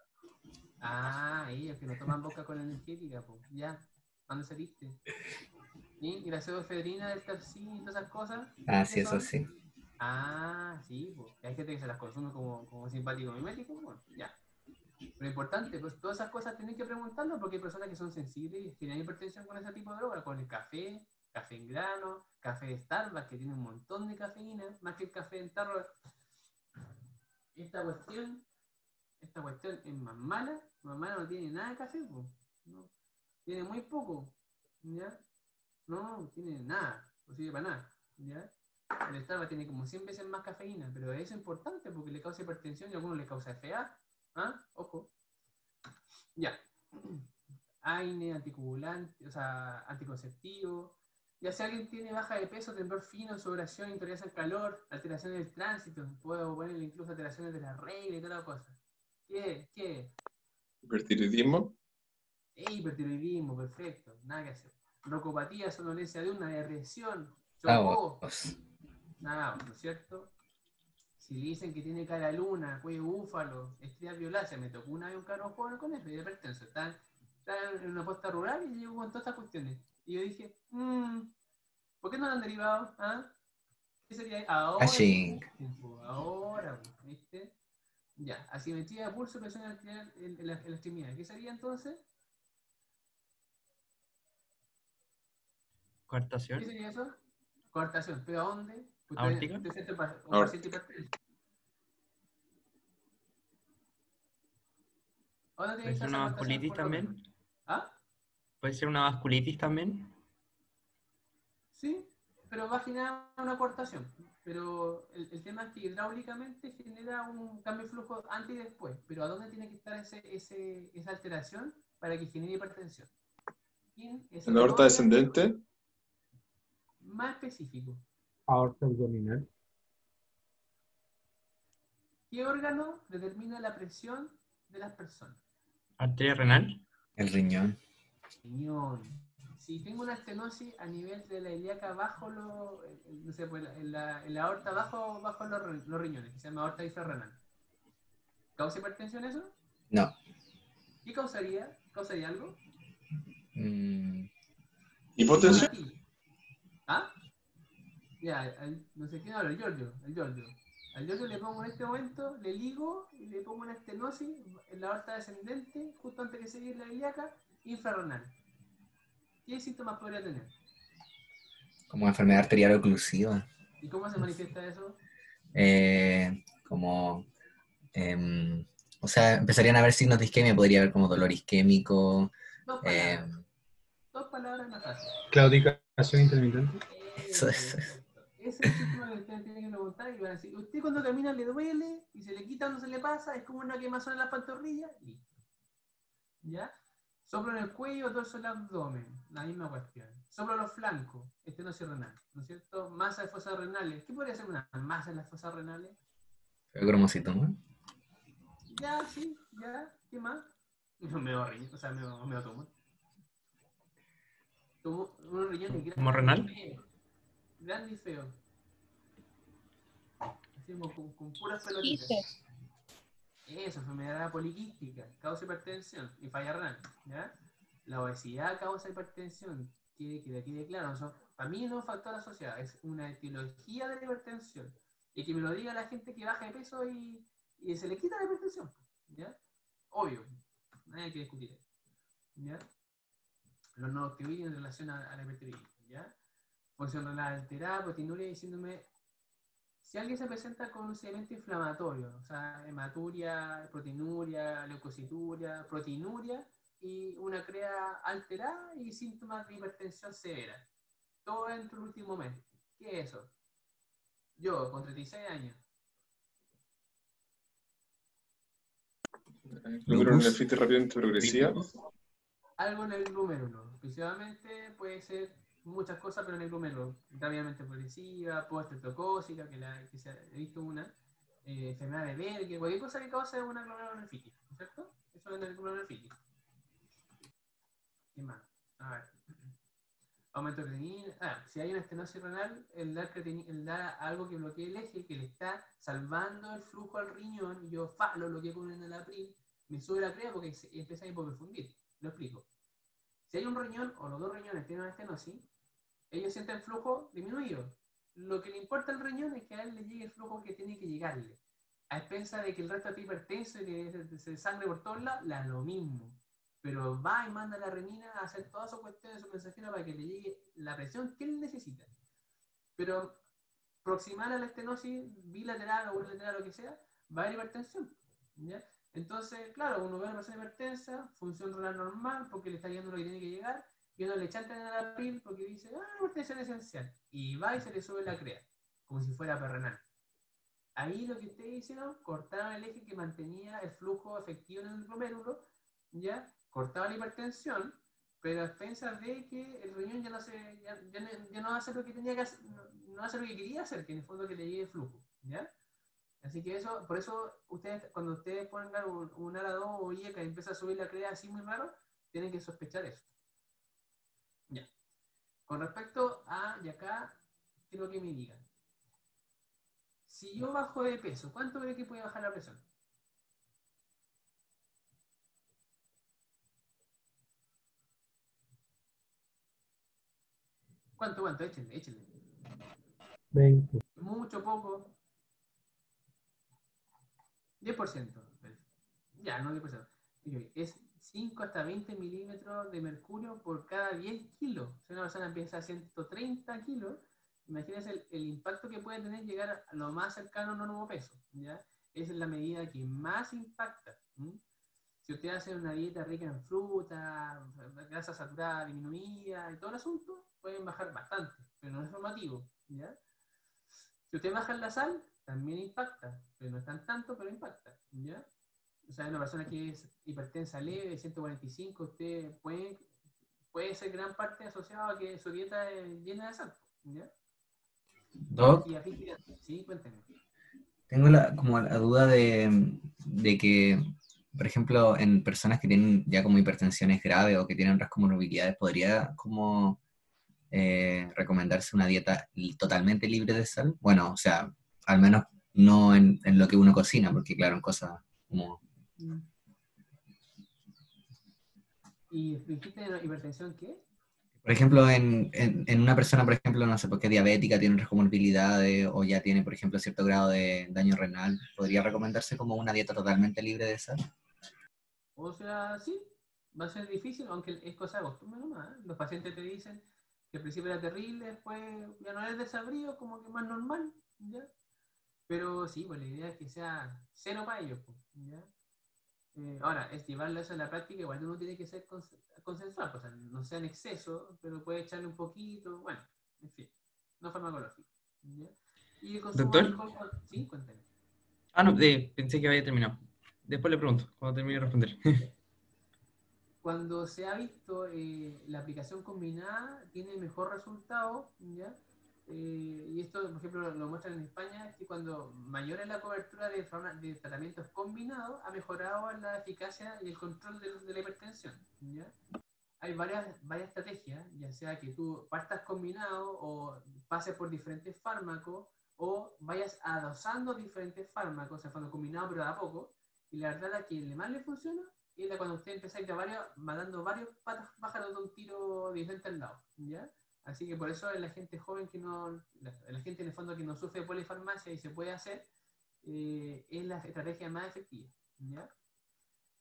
[SPEAKER 1] Ellos que no toman boca con energética, pues, ya. ¿Dónde saliste? ¿Y la pseudoefedrina del Tarcín y todas esas cosas?
[SPEAKER 3] Ah,
[SPEAKER 1] ¿Qué
[SPEAKER 3] sí, eso
[SPEAKER 1] son?
[SPEAKER 3] sí.
[SPEAKER 1] Sí, pues. Hay gente que se las consume como simpático mimético, bueno, ya. Pero importante, pues todas esas cosas tienen que preguntarlo porque hay personas que son sensibles y tienen hipertensión con ese tipo de droga, con el café, café en grano, café de Starbucks que tiene un montón de cafeína, más que el café en tarro. Esta cuestión es más mala no tiene nada de café, pues. No, tiene muy poco, ¿ya? No tiene nada, no sirve para nada, ¿ya? El Starbucks tiene como 100 veces más cafeína, pero eso es importante porque le causa hipertensión y a algunos le causa FA. Ojo. Ya. AINE, anticoagulante, o sea, anticonceptivo. Ya si alguien tiene baja de peso, temblor fino, sudoración, intolerancia al calor, alteraciones del tránsito, puedo ponerle incluso alteraciones de la regla y toda la cosa. ¿Qué?
[SPEAKER 5] Hipertiroidismo.
[SPEAKER 1] Hipertiroidismo, perfecto, nada que hacer. Rocopatía, somnolencia de una depresión, chocó,
[SPEAKER 3] Vamos.
[SPEAKER 1] nada, ¿no es cierto? Si le dicen que tiene cara de luna, cuello búfalo, estrías violáceas, me tocó una vez un caro joven con eso, y hipertenso, está en una posta rural y llegó con todas estas cuestiones. Y yo dije, ¿por qué no lo han derivado? ¿Qué sería ahora?
[SPEAKER 3] Hashing.
[SPEAKER 1] Ahora, ¿viste? Ya, asimetría de pulso, presión arterial en la extremidad. ¿Qué sería entonces? ¿Qué
[SPEAKER 2] Coartación.
[SPEAKER 1] sería eso? Coartación. ¿Pero a dónde?
[SPEAKER 2] Aórtica.
[SPEAKER 1] Usted es un
[SPEAKER 5] Ahora.
[SPEAKER 1] paciente hipertenso. ¿A dónde tiene
[SPEAKER 2] Puede
[SPEAKER 1] que
[SPEAKER 2] ser
[SPEAKER 1] hacer
[SPEAKER 2] una
[SPEAKER 1] coartación
[SPEAKER 2] vasculitis
[SPEAKER 1] por lo menos?
[SPEAKER 2] también.
[SPEAKER 1] ¿Ah?
[SPEAKER 2] Puede ser una vasculitis también.
[SPEAKER 1] Sí, pero va a generar una coartación. Pero el tema es que hidráulicamente genera un cambio de flujo antes y después. Pero ¿a dónde tiene que estar esa alteración para que genere hipertensión? ¿Quién es
[SPEAKER 5] En
[SPEAKER 1] el
[SPEAKER 5] la aorta
[SPEAKER 1] órgano
[SPEAKER 5] descendente.
[SPEAKER 1] más específico?
[SPEAKER 2] Aorta abdominal.
[SPEAKER 1] ¿Qué órgano determina la presión de las personas?
[SPEAKER 2] Arteria renal.
[SPEAKER 3] El riñón.
[SPEAKER 1] Riñón. Si tengo una estenosis a nivel de la ilíaca bajo no sé, pues en la aorta bajo los riñones, que se llama aorta infrarrenal. ¿Causa hipertensión eso?
[SPEAKER 3] No.
[SPEAKER 1] ¿Qué causaría? ¿Causaría algo?
[SPEAKER 3] Mm,
[SPEAKER 5] Hipotensión.
[SPEAKER 1] Aquí. ¿Ah? Ya, no sé quién habla, el Giorgio. Al Giorgio le pongo en este momento, le ligo y le pongo una estenosis en la aorta descendente, justo antes que se llegue la ilíaca, infrarrenal. ¿Qué síntomas podría tener?
[SPEAKER 3] como enfermedad arterial oclusiva.
[SPEAKER 1] ¿Y cómo se manifiesta eso?
[SPEAKER 3] Como, o sea, empezarían a haber signos de isquemia, podría haber como dolor isquémico.
[SPEAKER 1] Dos palabras. Dos palabras más fácil.
[SPEAKER 2] Claudicación intermitente.
[SPEAKER 3] Eso es.
[SPEAKER 1] Ese es el síntoma que ustedes tienen que preguntar y van a decir, usted cuando camina le duele y se le quita, no se le pasa, es como una quemazón en las pantorrillas, listo. ¿Ya? Soplo en el cuello, dorso en el abdomen, la misma cuestión. Soplo en los flancos, estenosis renal, ¿no es cierto? Masa de fosas renales. ¿Qué podría ser una masa en las fosas renales?
[SPEAKER 3] Cromocitoma.
[SPEAKER 1] Ya, sí, ya, ¿qué más? Me riñón, o sea, me tomo. Tomo unos riñones
[SPEAKER 2] ¿Como renal?
[SPEAKER 1] feos, grande y feo. Así como con puras pelotitas.
[SPEAKER 4] Quistes.
[SPEAKER 1] Eso, enfermedad poliquística, causa hipertensión y falla renal. ¿Ya? La obesidad causa hipertensión. Que quede claro, para mí no es un factor asociado, es una etiología de la hipertensión. Y que me lo diga la gente que baja de peso y se le quita la hipertensión. ¿Ya? Obvio, nadie hay que discutir eso. ¿Ya? Los nodosteroides en relación a la hipertiroidismo. ¿Ya? Función renal alterada, proteinuria y síndrome. Si alguien se presenta con un sedimento inflamatorio, o sea, hematuria, proteinuria, leucocituria, proteinuria y una crea alterada y síntomas de hipertensión severa, todo dentro del último mes. ¿Qué es eso? Yo, con 36 años.
[SPEAKER 5] Glomerulonefritis rápidamente progresiva.
[SPEAKER 1] Algo en el glúmerulo. Principalmente puede ser muchas cosas, pero en el glúmerulo. Rápidamente progresiva, postestrocósica, que se ha visto una, enfermedad de Berger, cualquier cosa que cause una glomerulonefritis, ¿no es cierto? Eso es en el glomerulonefritis. ¿Qué más? A ver. Aumento de creatinina. Si hay una estenosis renal, el dar algo que bloquee el eje, que le está salvando el flujo al riñón, y yo lo bloqueo con un enalapril, me sube la crea porque empieza a hipoperfundir. Lo explico. Si hay un riñón o los dos riñones tienen una estenosis, ellos sienten flujo disminuido. Lo que le importa al riñón es que a él le llegue el flujo que tiene que llegarle. A expensa de que el resto esté hipertenso y que se sangre por todos lados, lo mismo. Pero va y manda a la renina a hacer todas sus cuestiones de su mensajero para que le llegue la presión que él necesita. Pero proximal a la estenosis bilateral o unilateral o lo que sea, va a haber hipertensión. ¿Ya? Entonces, claro, uno ve a una persona hipertensa, función renal normal, porque le está llegando lo que tiene que llegar, y uno le chanta en la piel porque dice, hipertensión esencial, y va y se le sube la crea, como si fuera perrenal. Ahí lo que ustedes hicieron, cortaron el eje que mantenía el flujo efectivo en el glomérulo, ¿ya? Cortaban la hipertensión, pero a expensas de que el riñón ya no hace lo que tenía que hacer, no hace lo que quería hacer, que en el fondo que le llegue el flujo, ¿ya? Así que eso, por eso cuando ustedes pongan un ARA2 o IECA y empieza a subir la crea así muy raro, tienen que sospechar eso. Ya. Con respecto a, y acá, quiero que me digan. Si yo bajo de peso, ¿cuánto cree que puede bajar la presión? ¿Cuánto? Échenle.
[SPEAKER 2] 20.
[SPEAKER 1] Mucho, poco. 10%. Ya, no 10%. Es 5 hasta 20 milímetros de mercurio por cada 10 kilos. Si una persona empieza a 130 kilos, imagínense el impacto que puede tener llegar a lo más cercano a un nuevo peso. ¿Ya? Esa es la medida que más impacta. Si usted hace una dieta rica en fruta, grasa saturada disminuida y todo el asunto, pueden bajar bastante, pero no es formativo. ¿Ya? Si usted baja la sal, también impacta, pero no es tanto, pero impacta. ¿Ya? O sea, una persona que es hipertensa leve, 145, usted puede ser gran parte asociado a que su dieta es llena de sal. ¿Ya?
[SPEAKER 3] Doc,
[SPEAKER 1] Sí, cuéntenme.
[SPEAKER 3] tengo como la duda de que, por ejemplo, en personas que tienen ya como hipertensiones graves o que tienen otras comorbilidades, ¿podría como recomendarse una dieta totalmente libre de sal? Bueno, o sea, al menos no en lo que uno cocina, porque claro, en cosas como...
[SPEAKER 1] ¿Y dijiste hipertensión qué?
[SPEAKER 3] Por ejemplo, en una persona, por ejemplo, no sé, porque es diabética, tiene otras comorbilidades o ya tiene, por ejemplo, cierto grado de daño renal, ¿podría recomendarse como una dieta totalmente libre de sal?
[SPEAKER 1] O sea, sí, va a ser difícil, aunque es cosa de costumbre nomás. Los pacientes te dicen que al principio era terrible, después ya no es desabrido, como que más normal, ¿ya? Pero sí, pues la idea es que sea cero para ellos, pues, ¿ya? Ahora, es llevarlo eso a la práctica, igual uno tiene que ser consensual, pues, o sea, no sea en exceso, pero puede echarle un poquito, bueno, en fin, no farmacológico, ¿ya? Y el consumo de
[SPEAKER 2] ¿Doctor?
[SPEAKER 1] alcohol, sí, cuéntame.
[SPEAKER 2] No, pensé que había terminado. Después le pregunto, cuando termine de responder.
[SPEAKER 1] Cuando se ha visto la aplicación combinada tiene mejor resultado, ¿ya? Y y esto, por ejemplo, lo muestran en España, que cuando mayor es la cobertura de tratamientos combinados, ha mejorado la eficacia y el control de la hipertensión, ¿ya? Hay varias estrategias, ya sea que tú partas combinado o pases por diferentes fármacos o vayas adosando diferentes fármacos, o sea, cuando combinado pero de a poco, y la verdad la que más le funciona es la cuando usted empieza a ir matando varios pájaros de un tiro de diferentes lados, ¿ya? Así que por eso la gente joven que no, la gente en el fondo que no sufre de polifarmacia y se puede hacer, es la estrategia más efectiva, ¿ya?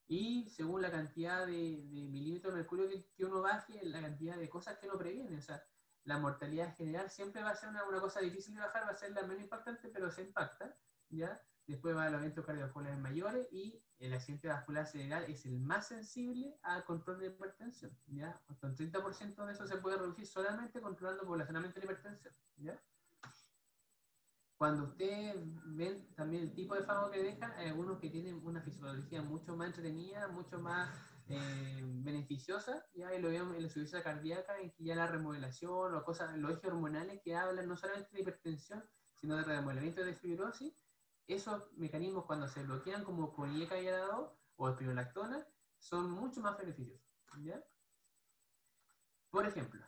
[SPEAKER 1] Y según la cantidad de milímetros de mercurio que uno baje, la cantidad de cosas que uno previene. O sea, la mortalidad general siempre va a ser una cosa difícil de bajar, va a ser la menos impactante, pero se impacta, ¿ya? Después va a los eventos cardiovasculares mayores y el accidente vascular cerebral es el más sensible al control de hipertensión, ¿ya? Hasta un 30% de eso se puede reducir solamente controlando poblacionalmente la hipertensión, ¿ya? Cuando ustedes ven también el tipo de fármaco que dejan, hay algunos que tienen una fisiología mucho más entretenida, mucho más beneficiosa, ya y lo vemos en la insuficiencia cardíaca, en que ya la remodelación o cosas, los ejes hormonales que hablan no solamente de hipertensión, sino de remodelamiento de fibrosis, esos mecanismos cuando se bloquean como con IECA y ADA2 o espirulactona, son mucho más beneficiosos, ¿ya? Por ejemplo,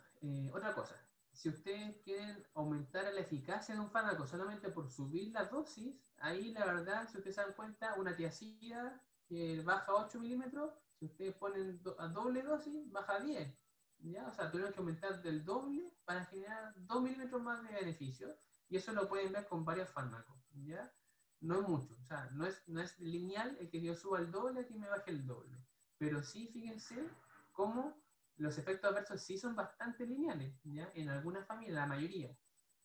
[SPEAKER 1] otra cosa, si ustedes quieren aumentar la eficacia de un fármaco solamente por subir la dosis, ahí la verdad, si ustedes se dan cuenta, una tiazida que baja 8 milímetros, si ustedes ponen a doble dosis, baja a 10. ¿Ya? O sea, tuvieron que aumentar del doble para generar 2 milímetros más de beneficio, y eso lo pueden ver con varios fármacos, ¿ya? No es mucho, o sea, no es lineal el que yo suba el doble, aquí me baje el doble, pero sí, fíjense cómo los efectos adversos sí son bastante lineales, ¿ya? En algunas familias, la mayoría.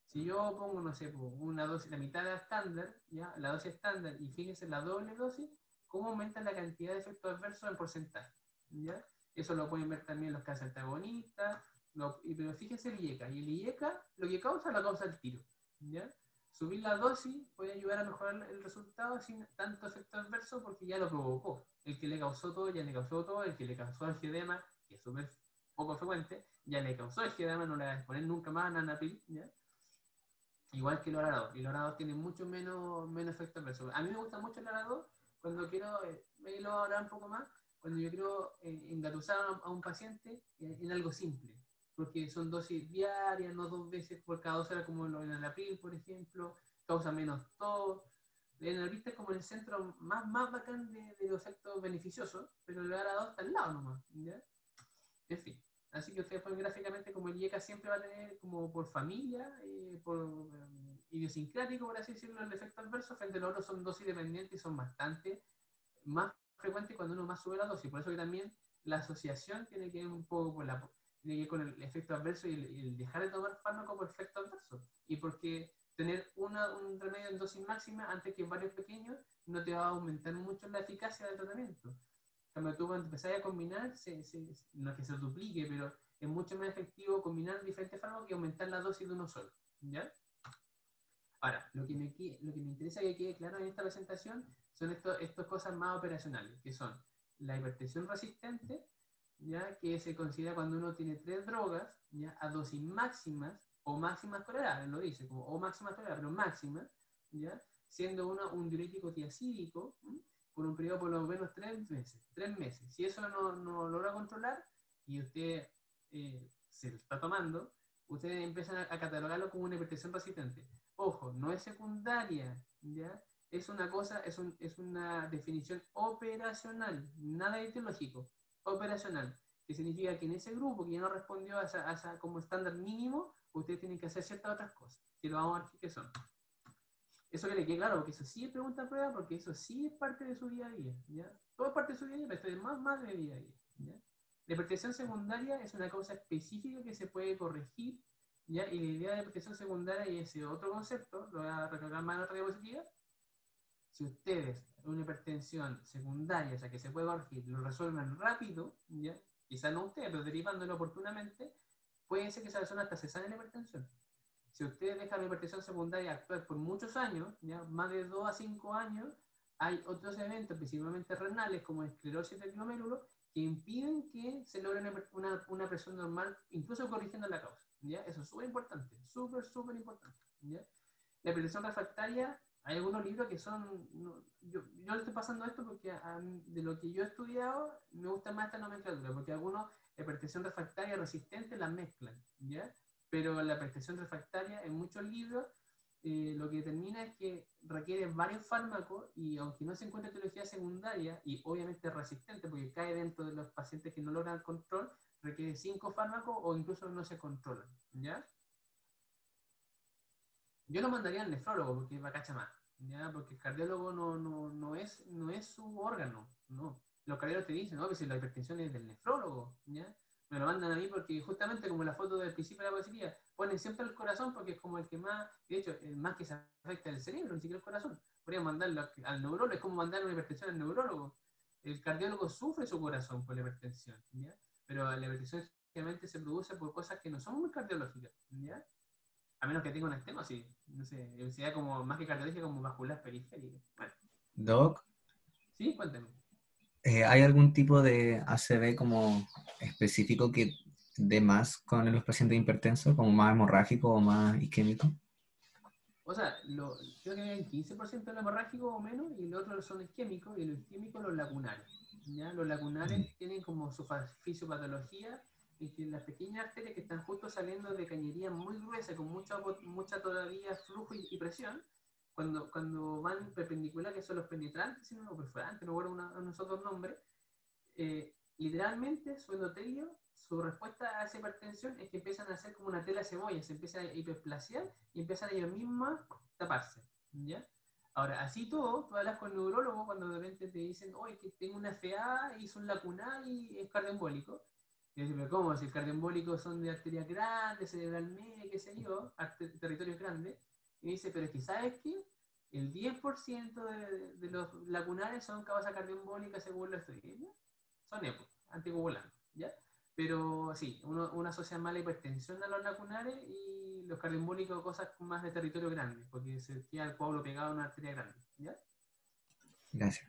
[SPEAKER 1] Si yo pongo, no sé, una dosis, la mitad de la estándar, ¿ya? La dosis estándar, y fíjense la doble dosis, cómo aumenta la cantidad de efectos adversos en porcentaje, ¿ya? Eso lo pueden ver también los casos antagonistas, pero fíjense el IECA, y el IECA lo que causa lo causa el tiro, ¿ya? Subir la dosis puede ayudar a mejorar el resultado sin tanto efecto adverso porque ya lo provocó. El que le causó todo, ya le causó todo, el que le causó el edema, que es súper poco frecuente, ya le causó el edema, no le va a exponer nunca más a Nanapil, ¿ya? Igual que el Orado. Y el Orado tiene mucho menos efecto adverso. A mí me gusta mucho el Orado cuando quiero, ahí lo voy a hablar un poco más, cuando yo quiero engatusar a un paciente en algo simple. Porque son dosis diarias, no 2 veces por cada 2 horas como en el April, por ejemplo, causa menos tos. El Enalvista es como el centro más bacán de los efectos beneficiosos, pero el Orado está al lado nomás, ¿ya? En fin, así que ustedes pueden gráficamente como el IECA siempre va a tener como por familia, por idiosincrático, por así decirlo, el efecto adverso, frente a los otros son dosis dependientes y son bastante más frecuentes cuando uno más sube la dosis. Por eso que también la asociación tiene que ver un poco tiene que ver con el efecto adverso y el dejar de tomar fármaco por efecto adverso. Y porque tener un remedio en dosis máxima antes que varios pequeños no te va a aumentar mucho la eficacia del tratamiento. Cuando tú empezás a combinar, no es que se duplique, pero es mucho más efectivo combinar diferentes fármacos que aumentar la dosis de uno solo, ¿ya? Ahora, lo que me interesa que quede claro en esta presentación son estas cosas más operacionales, que son la hipertensión resistente, ¿ya? Que se considera cuando uno tiene 3 drogas, ¿ya? A dosis máximas o máximas tolerables, lo dice, como o máximas tolerables, pero máximas, ¿ya? Siendo uno un diurético tiacídico, por un periodo por lo menos 3 meses. 3 meses. Si eso no logra controlar y usted se lo está tomando, ustedes empiezan a catalogarlo como una hipertensión resistente. Ojo, no es secundaria, ¿ya? Es una cosa, es una definición operacional, nada etiológico, operacional, que significa que en ese grupo que ya no respondió a esa como estándar mínimo, ustedes tienen que hacer ciertas otras cosas, que lo vamos a ver qué son. Eso que le quede claro, porque eso sí es pregunta a prueba, porque eso sí es parte de su día a día, ¿ya? Todo es parte de su día a día, pero esto es más de día a día, ¿ya? La hipertensión secundaria es una causa específica que se puede corregir, ¿ya? Y la idea de hipertensión secundaria y ese otro concepto, lo voy a recalcar más en otra diapositiva. Si ustedes una hipertensión secundaria, o sea que se puede corregir, lo resuelven rápido, ¿ya? Quizás no ustedes, pero derivándolo oportunamente, puede ser que esa persona hasta se sane la hipertensión. Si ustedes dejan la hipertensión secundaria actuar por muchos años, ¿ya? Más de 2 a 5 años, hay otros eventos, principalmente renales, como esclerosis del glomérulo, que impiden que se logre una presión normal, incluso corrigiendo la causa, ¿ya? Eso es súper importante, súper importante, ¿ya? La hipertensión refractaria, hay algunos libros que son, yo le estoy pasando esto porque de lo que yo he estudiado, me gusta más esta nomenclatura, porque algunos hipertensión refractaria resistente la mezclan, ¿ya? Pero la hipertensión refractaria en muchos libros lo que determina es que requiere varios fármacos y aunque no se encuentra etiología secundaria y obviamente es resistente porque cae dentro de los pacientes que no logran control, requiere 5 fármacos o incluso no se controlan, ¿ya? Yo lo mandaría al nefrólogo porque va a cachar más, ¿ya? Porque el cardiólogo no es su órgano, no. Los cardiólogos te dicen, no, que si la hipertensión es del nefrólogo, ¿ya? Me lo mandan a mí porque justamente como la foto del principio de la poesía, ponen siempre el corazón porque es como el que más, de hecho, el más que se afecta el cerebro, ni siquiera el corazón. Podrían mandarlo al neurólogo, es como mandar una hipertensión al neurólogo. El cardiólogo sufre su corazón por la hipertensión, ¿ya? Pero la hipertensión generalmente se produce por cosas que no son muy cardiológicas, ¿ya? A menos que tenga una estenosis, no sé, sea como más que cardiológica, como vascular periférica. Bueno,
[SPEAKER 3] Doc,
[SPEAKER 1] sí, cuéntame.
[SPEAKER 3] ¿hay algún tipo de ACV como específico que dé más con los pacientes hipertensos, como más hemorrágico o más isquémico?
[SPEAKER 1] O sea, creo que hay el 15% de lo hemorrágico o menos, y los otros son isquémicos, y los isquémicos los lacunares. ¿Ya? Los lacunares tienen como su fisiopatología, y que las pequeñas arterias que están justo saliendo de cañería muy gruesa, con mucha todavía flujo y presión, cuando van perpendicular, que son los penetrantes, sino los perforantes, no recuerdo unos otros nombres, literalmente su endotelio, su respuesta a esa hipertensión es que empiezan a hacer como una tela de cebolla, se empiezan a hiperplasiar y empiezan ellos mismos a taparse, ¿ya? Ahora, así todo, tú hablas con el neurólogo cuando de repente te dicen, oye, que tengo una FA, hizo un lacunal y es cardioembólico. Y yo digo, pero ¿cómo? Si el cardioembólico son de arterias grandes, cerebral media, qué sé yo, territorios grandes. Y dice, pero es que ¿sabes qué? El 10% de los lacunares son causas cardioembólicas según los estudios. Son EPO, anticoagulantes, ¿ya? Pero sí, uno asocia más la hipertensión a los lacunares y los cardioembólicos cosas más de territorio grande, porque se queda el coágulo pegado a una arteria grande, ¿ya?
[SPEAKER 3] Gracias.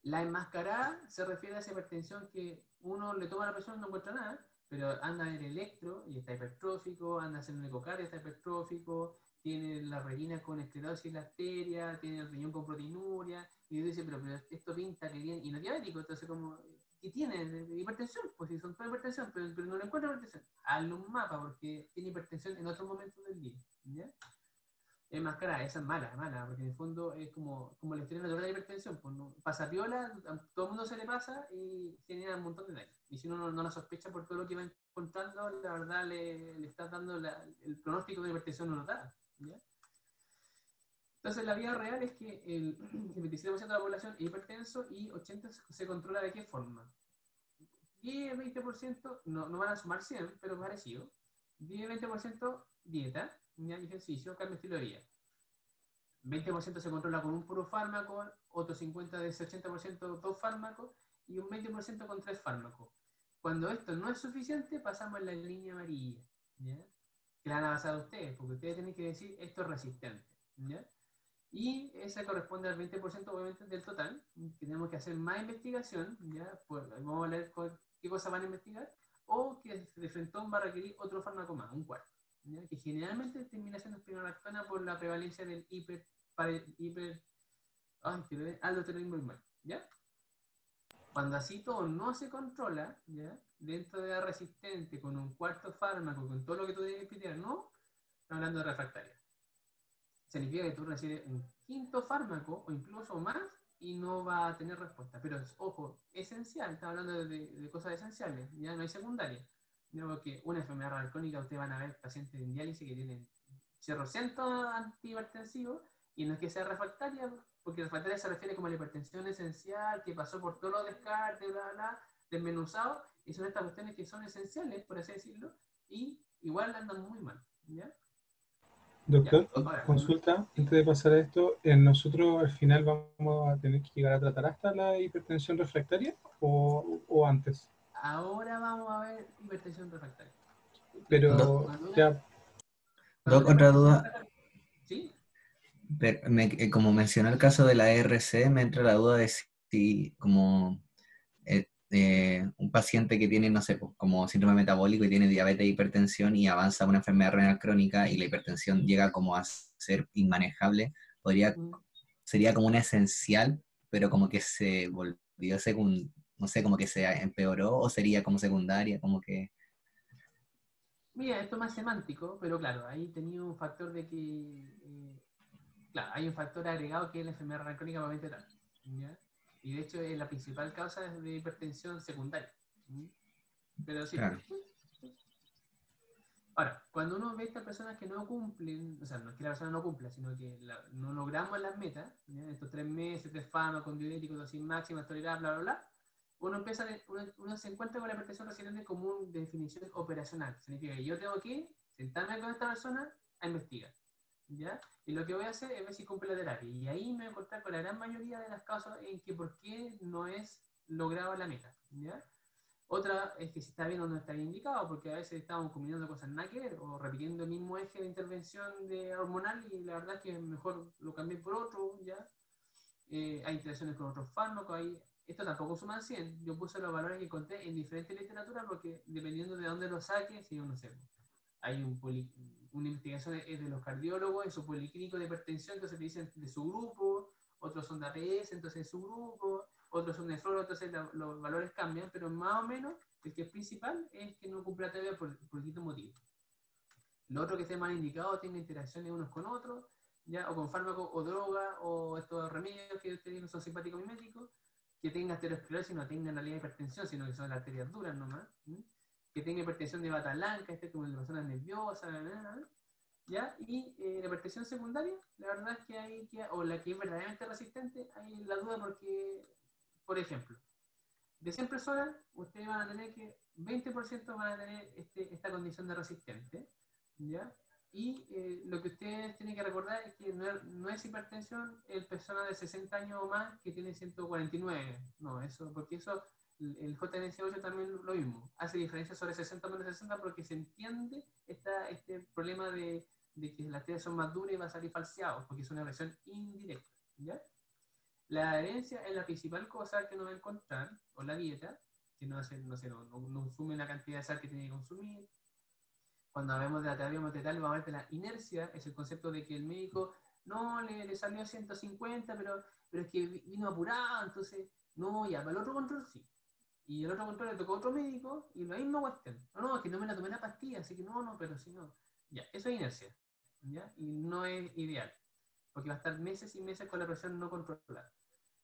[SPEAKER 1] La enmascarada se refiere a esa hipertensión que uno le toma la presión y no encuentra nada, pero anda a ver electro y está hipertrófico, anda a hacer un ecocardio y está hipertrófico, tiene la renina con esclerosis en la arteria, tiene el riñón con proteinuria, y uno dice, pero esto pinta que viene, y no diabético, entonces como, ¿qué tiene? Hipertensión, pues si son toda hipertensión, pero no le encuentra hipertensión, hazle un mapa porque tiene hipertensión en otros momentos del día, ¿ya? Es más cara, esa es mala, porque en el fondo es como la historia natural de la hipertensión, pues no, pasa piola, a todo el mundo se le pasa y genera un montón de daño. Y si uno no la sospecha por todo lo que va encontrando, la verdad le está dando el pronóstico de hipertensión no lo da, ¿ya? Entonces la vida real es que el 27% de la población es hipertenso y 80% se controla de qué forma. 10-20% no van a sumar 100, pero parecido. 10-20% dieta, ejercicio, cambio de estilo de vida. 20% se controla con un puro fármaco, otro 50% de ese 80% dos fármacos y un 20% con 3 fármacos. Cuando esto no es suficiente, pasamos a la línea amarilla, ¿ya? Que la van a basar a ustedes, porque ustedes tienen que decir esto es resistente, ¿ya? Y esa corresponde al 20% obviamente del total. Tenemos que hacer más investigación, ¿ya? Pues vamos a leer qué cosas van a investigar, o que de frente va a requerir otro fármaco más, un cuarto, ¿ya? Que generalmente termina siendo espironolactona por la prevalencia del aldoteronismo, ¿ya? Cuando así todo no se controla, ¿ya? Dentro de la resistente, con un cuarto fármaco, con todo lo que tú debes estudiar, no, estamos hablando de refractaria. Significa que tú recibes un quinto fármaco o incluso más y no va a tener respuesta. Pero, ojo, esencial, estamos hablando de cosas esenciales, ya no hay secundaria. Porque una enfermedad renal crónica, ustedes van a ver pacientes en diálisis que tienen 0% antihipertensivos y no es que sea refractaria, porque refractaria se refiere como a la hipertensión esencial, que pasó por todos los descartes, bla, bla, desmenuzado, y son estas cuestiones que son esenciales, por así decirlo, y igual andan muy mal, ¿ya?
[SPEAKER 2] Doctor,
[SPEAKER 1] Ya, ahora,
[SPEAKER 2] consulta, antes de pasar a esto, ¿nosotros al final vamos a tener que llegar a tratar hasta la hipertensión refractaria o antes?
[SPEAKER 1] ahora vamos a ver hipertensión refractaria.
[SPEAKER 2] Pero ya,
[SPEAKER 3] Doc, otra duda.
[SPEAKER 1] ¿Sí?
[SPEAKER 3] Pero como mencionó el caso de la ERC, me entra la duda de si como un paciente que tiene, no sé, pues, como síndrome metabólico y tiene diabetes e hipertensión y avanza a una enfermedad renal crónica y la hipertensión llega como a ser inmanejable, sería como una esencial, pero como que se volvió no sé, como que se empeoró o sería como secundaria, como que...
[SPEAKER 1] Mira, esto es más semántico, pero claro, ahí tenía un factor de que, claro, hay un factor agregado que es la enfermedad renal crónica probablemente tal, ¿ya? Y de hecho es la principal causa de hipertensión secundaria. Pero sí.
[SPEAKER 3] Claro.
[SPEAKER 1] Ahora, cuando uno ve a estas personas que no cumplen, o sea, no es que la persona no cumpla, sino que no logramos las metas, ¿ya? Estos 3 meses, 3 fármacos, diuréticos, dosis máxima, tolerable, bla, bla, bla, uno se encuentra con la hipertensión resistente como una definición operacional. Significa que yo tengo que sentarme con esta persona a investigar, ¿ya? Y lo que voy a hacer es ver si cumple la terapia. Y ahí me voy a encontrar con la gran mayoría de las causas en que por qué no es lograda la meta, ¿ya? Otra es que si está bien o no está bien indicado, porque a veces estamos combinando cosas nada que ver o repitiendo el mismo eje de intervención hormonal y la verdad es que mejor lo cambié por otro, ¿ya? Hay interacciones con otros fármacos, esto tampoco suma al 100. Yo puse los valores que encontré en diferentes literaturas porque dependiendo de dónde lo saque, si no sé, hay una investigación es de los cardiólogos en su policlínico de hipertensión, entonces te dicen de su grupo, otros son de APS, entonces de su grupo, otros son de floro, entonces los valores cambian, pero más o menos el que es principal es que no cumple la terapia por distintos motivos. Lo otro que esté mal indicado tiene interacciones unos con otros, ¿ya? O con fármacos o droga o estos remedios que ustedes no son simpáticos miméticos, que tenga aterosclerosis y no tenga en realidad hipertensión, sino que son las arterias duras nomás, que tenga hipertensión de bata blanca, como en personas nerviosas, ¿ya? Y la hipertensión secundaria, la verdad es que hay que, o la que es verdaderamente resistente, hay la duda porque, por ejemplo, de 100 personas, ustedes van a tener que 20% van a tener esta condición de resistente, ¿ya? Y lo que ustedes tienen que recordar es que no es hipertensión el persona de 60 años o más que tiene 149. No, eso, porque eso, el JNS8 también lo mismo. Hace diferencia sobre 60 menos 60 porque se entiende este problema de que las arterias son más duras y va a salir falseado, porque es una versión indirecta, ¿ya? La adherencia es la principal cosa que uno va a encontrar, o la dieta, que no consume la cantidad de sal que tiene que consumir. Cuando hablamos de la terapia motetal, vamos a ver que la inercia es el concepto de que el médico no le salió 150, pero es que vino apurado, entonces, no, ya, para el otro control sí. Y el otro control le tocó a otro médico y la misma cuestión. No, es que no me la tomé la pastilla, así que no, pero si no. Ya, eso es inercia, ¿ya? Y no es ideal, porque va a estar meses y meses con la presión no controlada.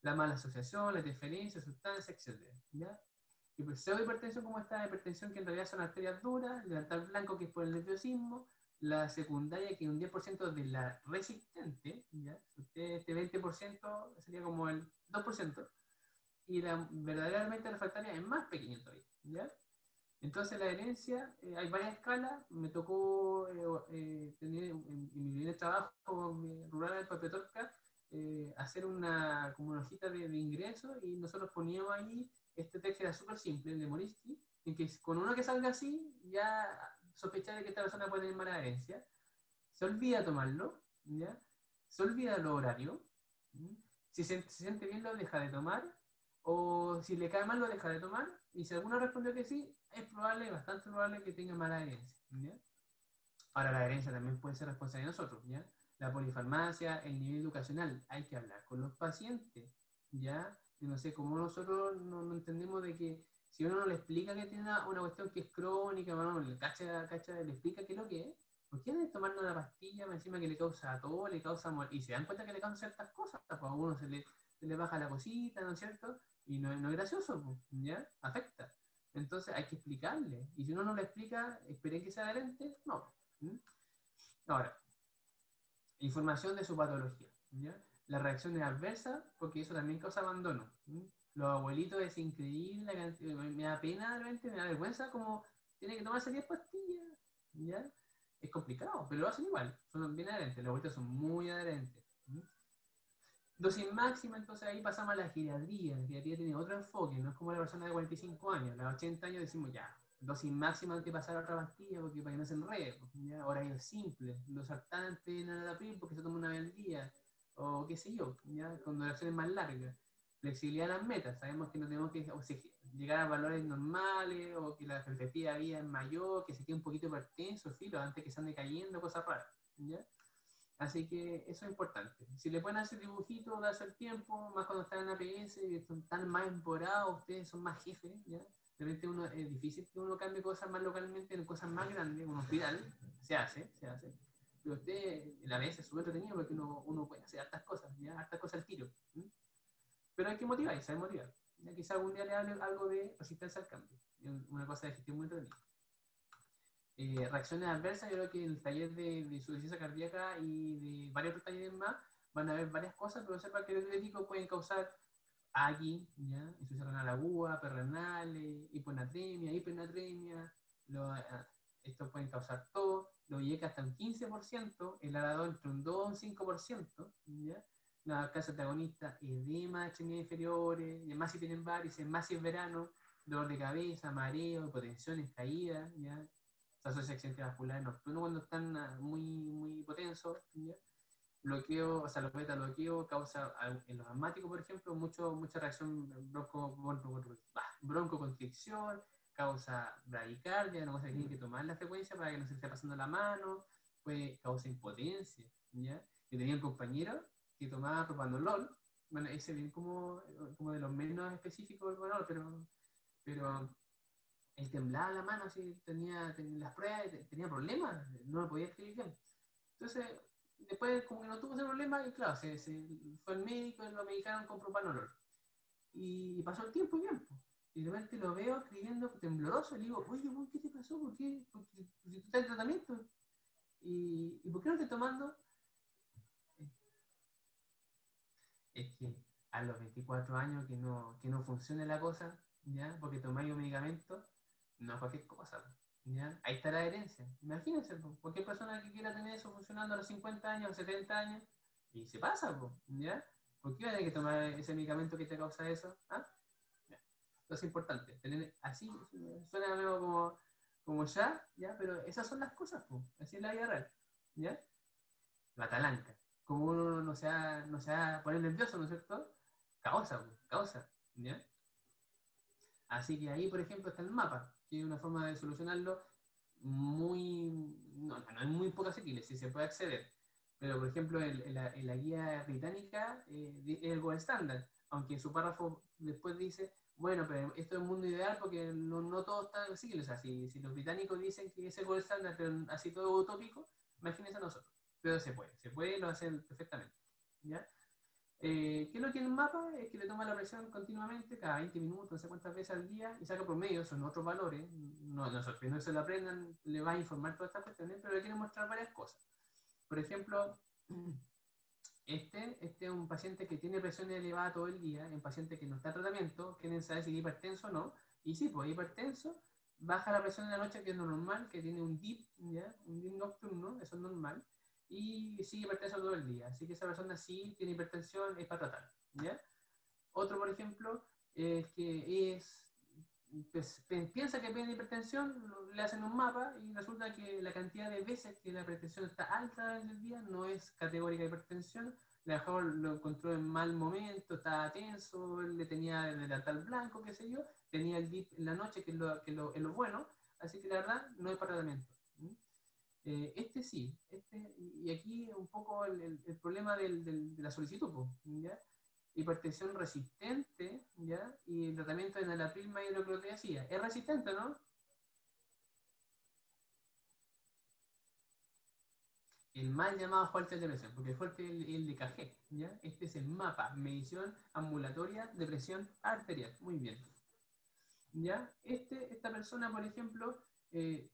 [SPEAKER 1] La mala asociación, la interferencia, sustancia, etc. ¿Ya? Y pues pseudohipertensión como esta hipertensión que en realidad son arterias duras, el delantal blanco que es por el nerviosismo, la secundaria que es un 10% de la resistente, ¿ya? Este 20% sería como el 2%, y la verdaderamente refractaria es más pequeña todavía, ¿ya? Entonces la herencia, hay varias escalas, me tocó tener en mi primer trabajo rural en Petorca, hacer como una hojita de ingreso y nosotros poníamos ahí este texto que era súper simple, el de Morisky, en que con uno que salga así, ya sospechar de que esta persona puede tener mala herencia, se olvida tomarlo, ¿ya? Se olvida el horario, si se siente bien lo deja de tomar, o si le cae mal lo deja de tomar, y si alguno respondió que sí, es probable, bastante probable que tenga mala herencia, ¿ya? Ahora la herencia también puede ser responsabilidad de nosotros, ¿ya? La polifarmacia, el nivel educacional, hay que hablar con los pacientes, ¿ya? Y no sé, como nosotros no entendemos de que si uno no le explica que tiene una cuestión que es crónica, bueno, le explica qué es lo que es, ¿por qué debe tomar una pastilla encima que le causa todo, le causa y se dan cuenta que le causan ciertas cosas, pues a uno se le baja la cosita, ¿no es cierto? Y no es gracioso, ¿ya? Afecta. Entonces hay que explicarle. Y si uno no le explica, esperen que sea adherente, no. Ahora, información de su patología, ¿ya? Las reacciones adversas, porque eso también causa abandono. Los abuelitos es increíble, la cantidad, me da pena realmente, me da vergüenza como tiene que tomarse 10 pastillas, ¿ya? Es complicado, pero lo hacen igual, son bien adherentes, los abuelitos son muy adherentes. Dosis máxima, entonces ahí pasamos a la geriatría. La geriatría tiene otro enfoque, no es como la persona de 45 años, a los 80 años decimos ya, dosis máxima antes de pasar a otra pastilla porque para que no se enrede, ¿ya? Horario simple, los sartantes en el april porque se toma una vez al día, o qué sé yo, ¿ya? Con duraciones más largas. Flexibilidad en las metas. Sabemos que no tenemos que llegar a valores normales o que la perspectiva de vida es mayor, que se quede un poquito hipertenso, filo, antes que se ande cayendo, cosas raras. ¿Ya? Así que eso es importante. Si le pueden hacer dibujitos, darse el tiempo, más cuando están en APS, están más empoderados, ustedes son más jefes, ¿ya? De repente es difícil que uno cambie cosas más localmente en cosas más grandes, un hospital, se hace. Pero usted, la APS es súper entretenido porque uno puede hacer hartas cosas, ¿ya? Hartas cosas al tiro. ¿Sí? Pero hay que motivar, y saber motivar. ¿Ya? Quizá algún día le hable algo de resistencia al cambio. Una cosa de gestión muy entretenida. Reacciones adversas, yo creo que en el taller de insuficiencia cardíaca y de varios otros talleres más van a haber varias cosas, pero sepa que el diurético pueden causar AGI, ¿ya? Insuficiencia renal aguda, perrenal, hiponatremia, hipernatremia, esto pueden causar todo, lo llega hasta un 15%, el ARA2 entre un 2 y un 5%, ¿ya? La clase antagonista, edema de extremidades inferiores, y más si tienen varices, más si es verano, dolor de cabeza, mareo, hipotensiones, caídas, ¿ya? Se asocia a accidentes vasculares nocturnos cuando están muy hipotensos, ¿ya? Bloqueo, o sea, los beta bloqueo causa en los asmáticos, por ejemplo, mucha reacción broncoconstricción, causa bradicardia, una cosa que tienen que tomar la frecuencia para que no se esté pasando la mano, puede causa impotencia, ¿ya? Yo tenía un compañero que tomaba propanolol, bueno, ese bien como de los menos específicos del propanolol, pero él temblaba la mano, así tenía las pruebas, tenía problemas, no lo podía escribir bien. Entonces, después como que no tuvo ese problema, y claro, se fue al médico y lo medicaron con propanolol. Y pasó el tiempo y bien, pues. Y de repente lo veo escribiendo tembloroso, y le digo, oye, ¿qué te pasó? ¿Por qué? Porque si tú estás en tratamiento. ¿Y por qué no estás tomando? Es que a los 24 años que no funcione la cosa, ¿ya? Porque tomáis un medicamento, no es cualquier cosa, ¿ya? Ahí está la herencia. Imagínense, pues, cualquier persona que quiera tener eso funcionando a los 50 años, a los 70 años, y se pasa, pues, ¿ya? ¿Por qué va a tener que tomar ese medicamento que te causa eso? ¿Ah? Ya. Entonces es importante, tener así, suena medio como ¿ya? Pero esas son las cosas, pues, así es la vida real, ¿ya? La talanca. Como uno no se va a poner nervioso, ¿no es cierto? Causa, ¿ya? Así que ahí, por ejemplo, está el mapa, que es una forma de solucionarlo no es muy poco asequible, si se puede acceder. Pero, por ejemplo, en la guía británica es el gold estándar, aunque en su párrafo después dice, bueno, pero esto es un mundo ideal porque no todo está accesible. O sea, si los británicos dicen que es el gold estándar, pero así todo utópico, imagínense a nosotros. Pero se puede y lo hacen perfectamente, ¿ya? ¿Qué es lo que tiene un mapa? Es que le toma la presión continuamente, cada 20 minutos, no sé cuántas veces al día, y saca promedio, son otros valores. Nosotros no se lo aprendan, le va a informar todas estas cuestiones, pero le quiere mostrar varias cosas. Por ejemplo, este es un paciente que tiene presión elevada todo el día, un paciente que no está en tratamiento, quieren saber si es hipertenso o no, y sí, pues hipertenso, baja la presión en la noche, que es lo normal, que tiene un dip, ¿ya? Un dip nocturno, eso es normal, y sigue hipertenso todo el día. Así que esa persona sí tiene hipertensión, es para tratar, ¿ya? Otro, por ejemplo, es que piensa que tiene hipertensión, le hacen un mapa y resulta que la cantidad de veces que la hipertensión está alta en el día no es categórica hipertensión, la mejor lo encontró en mal momento, estaba tenso, le tenía el delantal blanco, qué sé yo, tenía el dip en la noche, que es lo bueno, así que la verdad no es para tratamiento. Sí, y aquí un poco el problema de la solicitud, ¿ya? Hipertensión resistente, ¿ya? Y el tratamiento de enalapril hidroclorotiazida. ¿Es resistente, no? El mal llamado fuerte de presión, porque el fuerte es el de KG, ¿ya? Este es el mapa, medición ambulatoria de presión arterial. Muy bien. ¿Ya? Esta persona, por ejemplo,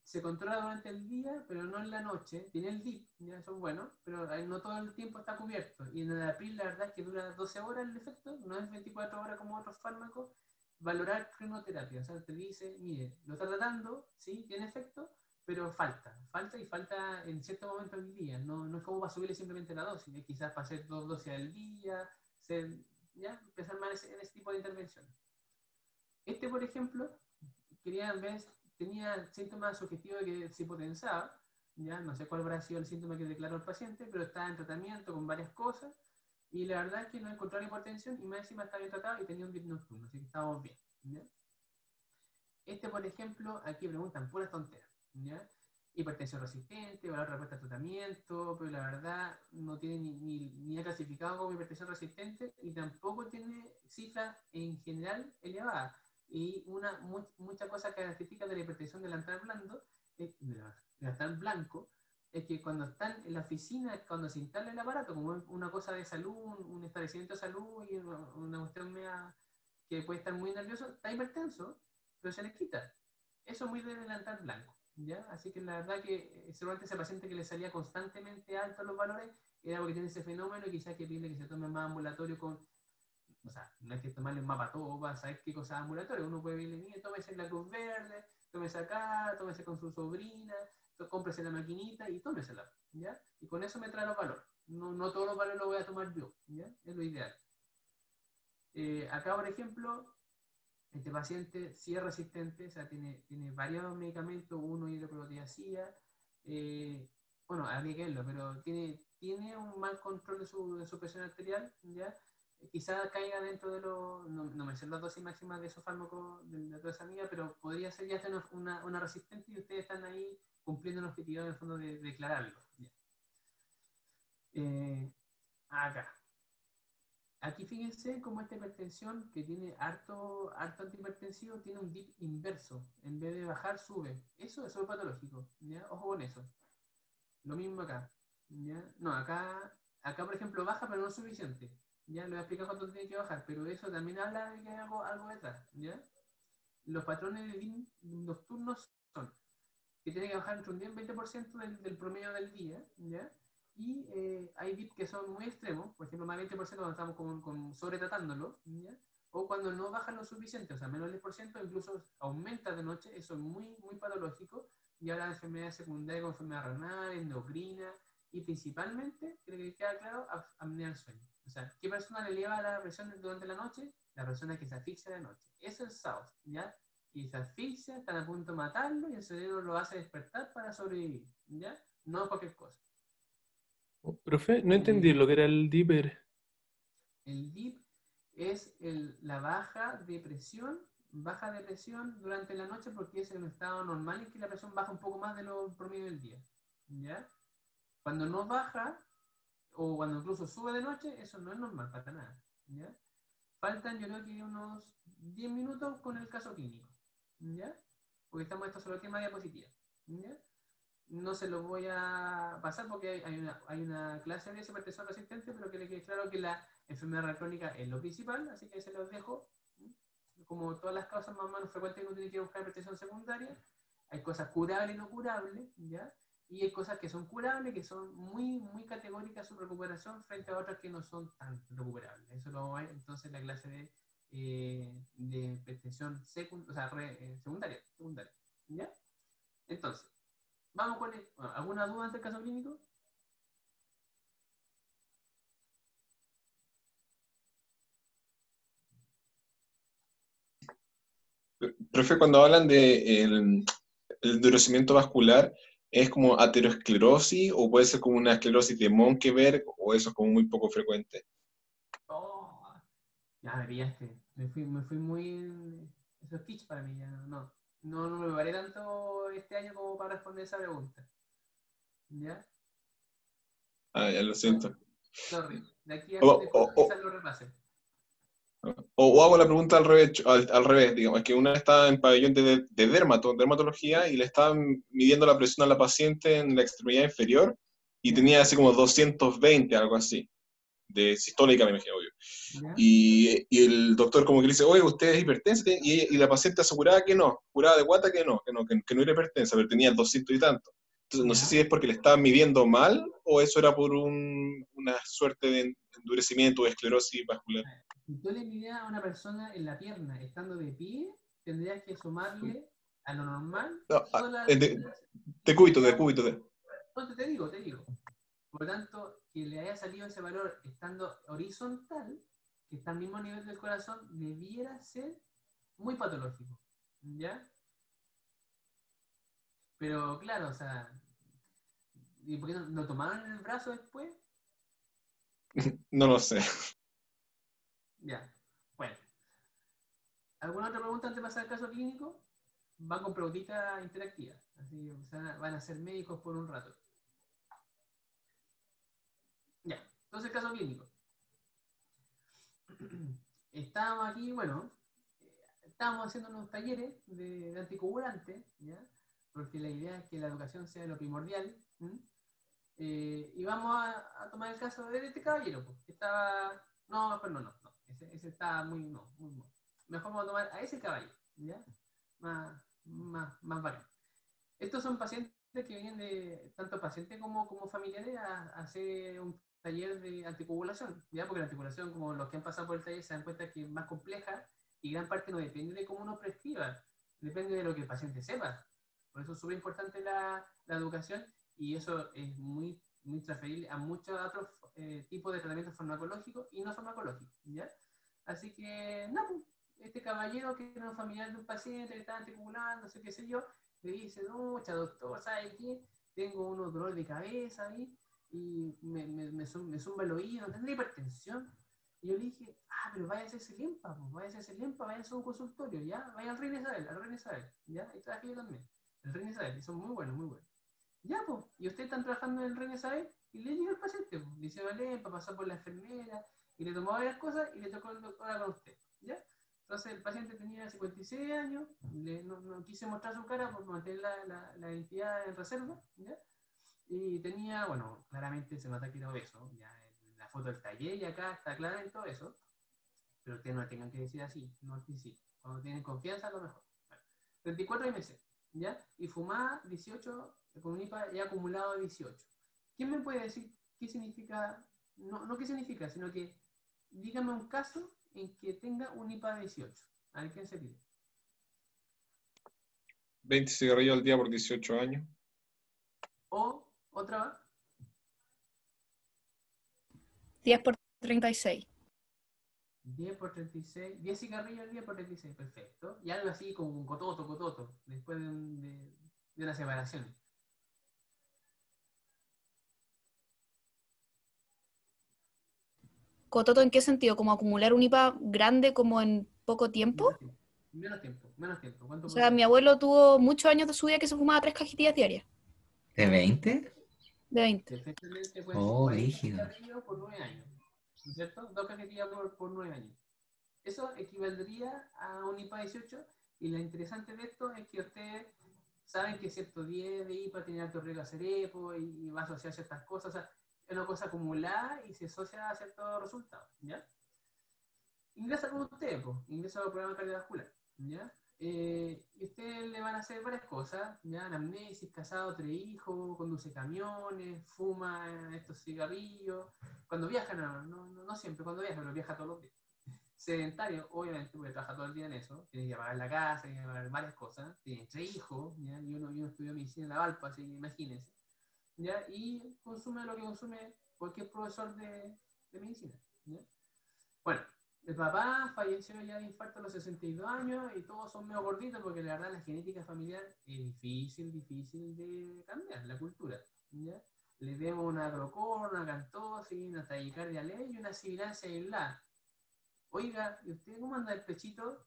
[SPEAKER 1] se controla durante el día, pero no en la noche. Tiene el DIP, ¿ya? Eso es bueno, pero no todo el tiempo está cubierto. Y en el APRIL la verdad es que dura 12 horas el efecto, no es 24 horas como otros fármacos. Valorar cronoterapia, o sea, te dice, mire, lo está tratando, sí, tiene efecto, pero falta en cierto momento del día. No es como para subirle simplemente la dosis, ¿eh? Quizás para hacer 2 dosis al día, ¿ya? Empezar más en ese tipo de intervenciones. Por ejemplo, tenía síntomas subjetivos de que se hipotensaba, ya no sé cuál habrá sido el síntoma que declaró el paciente, pero estaba en tratamiento con varias cosas, y la verdad es que no encontraron hipertensión y más encima está bien tratado y tenía un dip nocturno, así que estábamos bien. ¿Ya? Por ejemplo, aquí preguntan puras tonteras. ¿Ya? Hipertensión resistente, valor de respuesta al tratamiento, pero la verdad no tiene ni ha clasificado como hipertensión resistente y tampoco tiene cifras en general elevadas. Y mucha cosa característica de la hipertensión delantal blando, delantal blanco, es que cuando están en la oficina, cuando se instala el aparato, como una cosa de salud, un establecimiento de salud y una cuestión que puede estar muy nervioso, está hipertenso, pero se les quita. Eso es muy de delantal blanco. ¿Ya? Así que la verdad que seguramente ese paciente que le salía constantemente altos los valores era porque tiene ese fenómeno y quizás que pide que se tome más ambulatorio o sea, no hay que tomarle un mapa todo para saber qué cosas ambulatorias. Uno puede decirle, mire, tómese la Cruz Verde, tómese acá, tómese con su sobrina, cómprese la maquinita y tómesela, ¿ya? Y con eso me trae los valores. No todos los valores los voy a tomar yo, ¿ya? Es lo ideal. Acá, por ejemplo, este paciente sí es resistente, o sea, tiene varios medicamentos, uno hidroproteasida, bueno, habría que verlo, pero tiene un mal control de su presión arterial, ¿ya? Quizás caiga dentro de no me sé las dosis máximas de esos fármacos de la toxamida, pero podría ser ya una resistente y ustedes están ahí cumpliendo el objetivo en el fondo de declararlo. Acá. Aquí fíjense cómo esta hipertensión que tiene harto antihipertensivo tiene un dip inverso. En vez de bajar, sube. Eso es patológico. ¿Ya? Ojo con eso. Lo mismo acá. ¿Ya? No, acá por ejemplo baja, pero no es suficiente. Ya le voy a explicar cuánto tiene que bajar, pero eso también habla de que hay algo detrás. ¿Ya? Los patrones de dip nocturnos son que tiene que bajar entre un 10 y un 20% del promedio del día. ¿Ya? Y hay bits que son muy extremos, por ejemplo, más del 20% cuando estamos sobretratándolo, ¿ya? O cuando no bajan lo suficiente, o sea, menos del 10%, incluso aumenta de noche, eso es muy, muy patológico, y habla de enfermedades secundarias como enfermedad renal, endocrina, y principalmente, creo que queda claro, apnea del sueño. O sea, ¿qué persona le eleva la presión durante la noche? La persona que se asfixia de noche. Eso es SAOS, ¿ya? Y se asfixia, están a punto de matarlo, y el cerebro lo hace despertar para sobrevivir, ¿ya? No cualquier cosa.
[SPEAKER 4] Profe, no entendí lo que era el Dipper.
[SPEAKER 1] El DIP es la baja de presión durante la noche porque es un estado normal en que la presión baja un poco más de lo promedio del día. ¿Ya? Cuando no baja, o cuando incluso sube de noche, eso no es normal para nada. ¿Ya? Faltan, yo creo que unos 10 minutos con el caso clínico. ¿Ya? Porque estamos esto solo tema diapositiva. ¿Ya? No se los voy a pasar porque hay una clase de hipertensión resistente, pero que le quede claro que la enfermedad renal crónica es lo principal, así que se los dejo. Como todas las causas más o menos frecuentes que uno tiene que buscar hipertensión secundaria, hay cosas curables y no curables, ¿ya? Y hay cosas que son curables, que son muy, muy categóricas su recuperación frente a otras que no son tan recuperables. Eso lo hay entonces en la clase de hipertensión secundaria, ¿ya? Entonces, vamos con ¿alguna duda ante el caso clínico?
[SPEAKER 5] Profe, cuando hablan de el endurecimiento vascular, ¿es como aterosclerosis o puede ser como una esclerosis de Monkeberg o eso es como muy poco frecuente?
[SPEAKER 1] Oh, ya me pillaste. Me fui muy... Eso es kitsch para mí, ya no me preparé tanto este año como para responder esa pregunta. ¿Ya?
[SPEAKER 5] Ah, ya lo siento.
[SPEAKER 1] Sorry. De aquí a
[SPEAKER 5] O,
[SPEAKER 1] fin de
[SPEAKER 5] o,
[SPEAKER 1] curso
[SPEAKER 5] o,
[SPEAKER 1] quizás lo repase.
[SPEAKER 5] o hago la pregunta al revés, al revés, digamos, es que una estaba en pabellón de dermatología y le estaban midiendo la presión a la paciente en la extremidad inferior y
[SPEAKER 1] ¿Ya?
[SPEAKER 5] tenía así como 220, algo así, de sistólica, me imagino, obvio.
[SPEAKER 1] ¿Ya?
[SPEAKER 5] Y el doctor como que le dice, oye, usted es hipertensa, y la paciente aseguraba que no, juraba de guata que no era hipertensa, pero tenía 200 y tanto. Entonces, no sé si
[SPEAKER 1] ¿Ya?
[SPEAKER 5] es porque le estaban midiendo mal o eso era por una suerte de endurecimiento o esclerosis vascular.
[SPEAKER 1] Si tú le midieras a una persona en la pierna estando de pie, tendrías que sumarle a lo normal
[SPEAKER 5] No,
[SPEAKER 1] todas las...
[SPEAKER 5] de cúbito, de cúbito.
[SPEAKER 1] Entonces te digo. Por lo tanto, que le haya salido ese valor estando horizontal, que está al mismo nivel del corazón, debiera ser muy patológico. ¿Ya? Pero claro, o sea, ¿y por qué no tomaron en el brazo después?
[SPEAKER 5] No lo sé.
[SPEAKER 1] Ya. Bueno. ¿Alguna otra pregunta antes de pasar al caso clínico? Van con preguntitas interactivas. Así que van a ser médicos por un rato. Ya. Entonces, caso clínico. Estábamos aquí, bueno, estábamos haciendo unos talleres de anticoagulantes, ¿ya? Porque la idea es que la educación sea lo primordial. Y vamos a tomar el caso de este caballero, pues, que estaba... No, pero no. Ese estaba muy... No, muy mal. Mejor vamos a tomar a ese caballero, ¿ya? Más bacán. Estos son pacientes que vienen de, tanto pacientes como familiares, a hacer un taller de anticoagulación, ¿ya? Porque la anticoagulación, como los que han pasado por el taller, se dan cuenta que es más compleja y gran parte no depende de cómo uno prescriba, depende de lo que el paciente sepa. Por eso es súper importante la educación y eso es muy transferible a muchos otros tipos de tratamientos farmacológicos y no farmacológicos, ¿ya? Así que, no, pues, este caballero que era un familiar de un paciente que estaba anticoagulando, no sé qué sé yo, le dice, no, doctor, ¿sabe qué? Tengo unos dolores de cabeza ahí y me zumba el oído, ¿tendré hipertensión? Y yo le dije, pero vaya a hacerse limpa, pues, vaya a hacerse limpa, vaya a hacer un consultorio, ¿ya? Vaya al Reina Isabel, ¿ya? Ahí trabajé yo también, el Reina Isabel, y son muy buenos, muy buenos. Ya, pues, y ustedes están trabajando en el Reina Isabel, y le llega el paciente, pues, le hicieron la limpa, pasó por la enfermera, y le tomó varias cosas, y le tocó el doctor con usted, ¿ya? Entonces el paciente tenía 56 años, no quise mostrar su cara por mantener la identidad en reserva, ¿ya? Y tenía, bueno, claramente se nota que era obeso, ya en la foto del taller y acá está claro en todo eso, pero ustedes no tengan que decir así, no al principio, cuando tienen confianza a lo mejor. Bueno, 34 meses, ¿ya? Y fumaba 18, con un IPA ya acumulado 18. ¿Quién me puede decir qué significa, no qué significa, sino que dígame un caso en que tenga un IPA de 18? A ver, ¿quién se pide?
[SPEAKER 5] 20 cigarrillos al día por 18 años.
[SPEAKER 1] O, otra vez.
[SPEAKER 6] 10 por 36.
[SPEAKER 1] 10 por 36, 10 cigarrillos al día por 36, perfecto. Y algo así como un cototo, después de una separación.
[SPEAKER 6] ¿Cototo en qué sentido? ¿Como acumular un IPA grande como en poco tiempo?
[SPEAKER 1] Menos tiempo. ¿Cuánto
[SPEAKER 6] O
[SPEAKER 1] puede
[SPEAKER 6] sea,
[SPEAKER 1] ser?
[SPEAKER 6] mi abuelo tuvo muchos años de su vida que se fumaba 3 cajetillas diarias,
[SPEAKER 3] ¿De 20?
[SPEAKER 6] de 20.
[SPEAKER 1] Perfectamente pueden ser
[SPEAKER 3] Oh,
[SPEAKER 1] 40
[SPEAKER 3] brígido.
[SPEAKER 1] cigarrillos por 9 años. ¿No es cierto? 2 cajetillas por 9 años. Eso equivaldría a un IPA 18. Y lo interesante de esto es que ustedes saben que cierto 10 de IPA tiene alto riesgo a hacer EPO y va a asociar ciertas cosas. O sea, es una cosa acumulada y se asocia a ciertos resultados, ¿ya? Ingresa con usted, pues, ingresa al programa cardiovascular, ¿ya? Y ustedes le van a hacer varias cosas, ¿ya? Anamnesis, casado, 3 hijos, conduce camiones, fuma estos cigarrillos. Cuando viaja, no siempre cuando viaja, pero viaja todos los días. Sedentario, obviamente, porque trabaja todo el día en eso, tiene que pagar la casa, tiene que pagar varias cosas, tiene 3 hijos, ¿ya? Y uno estudió medicina en la Valpo, así que imagínense, ¿ya? Y consume lo que consume cualquier profesor de medicina, ¿ya? Bueno, el papá falleció ya de infarto a los 62 años y todos son medio gorditos porque la verdad la genética familiar es difícil de cambiar, la cultura, ¿ya? Le vemos una agrocor, una cantosis, una taquicardia leve y una sibilancia aislada. Oiga, ¿y usted cómo anda el pechito?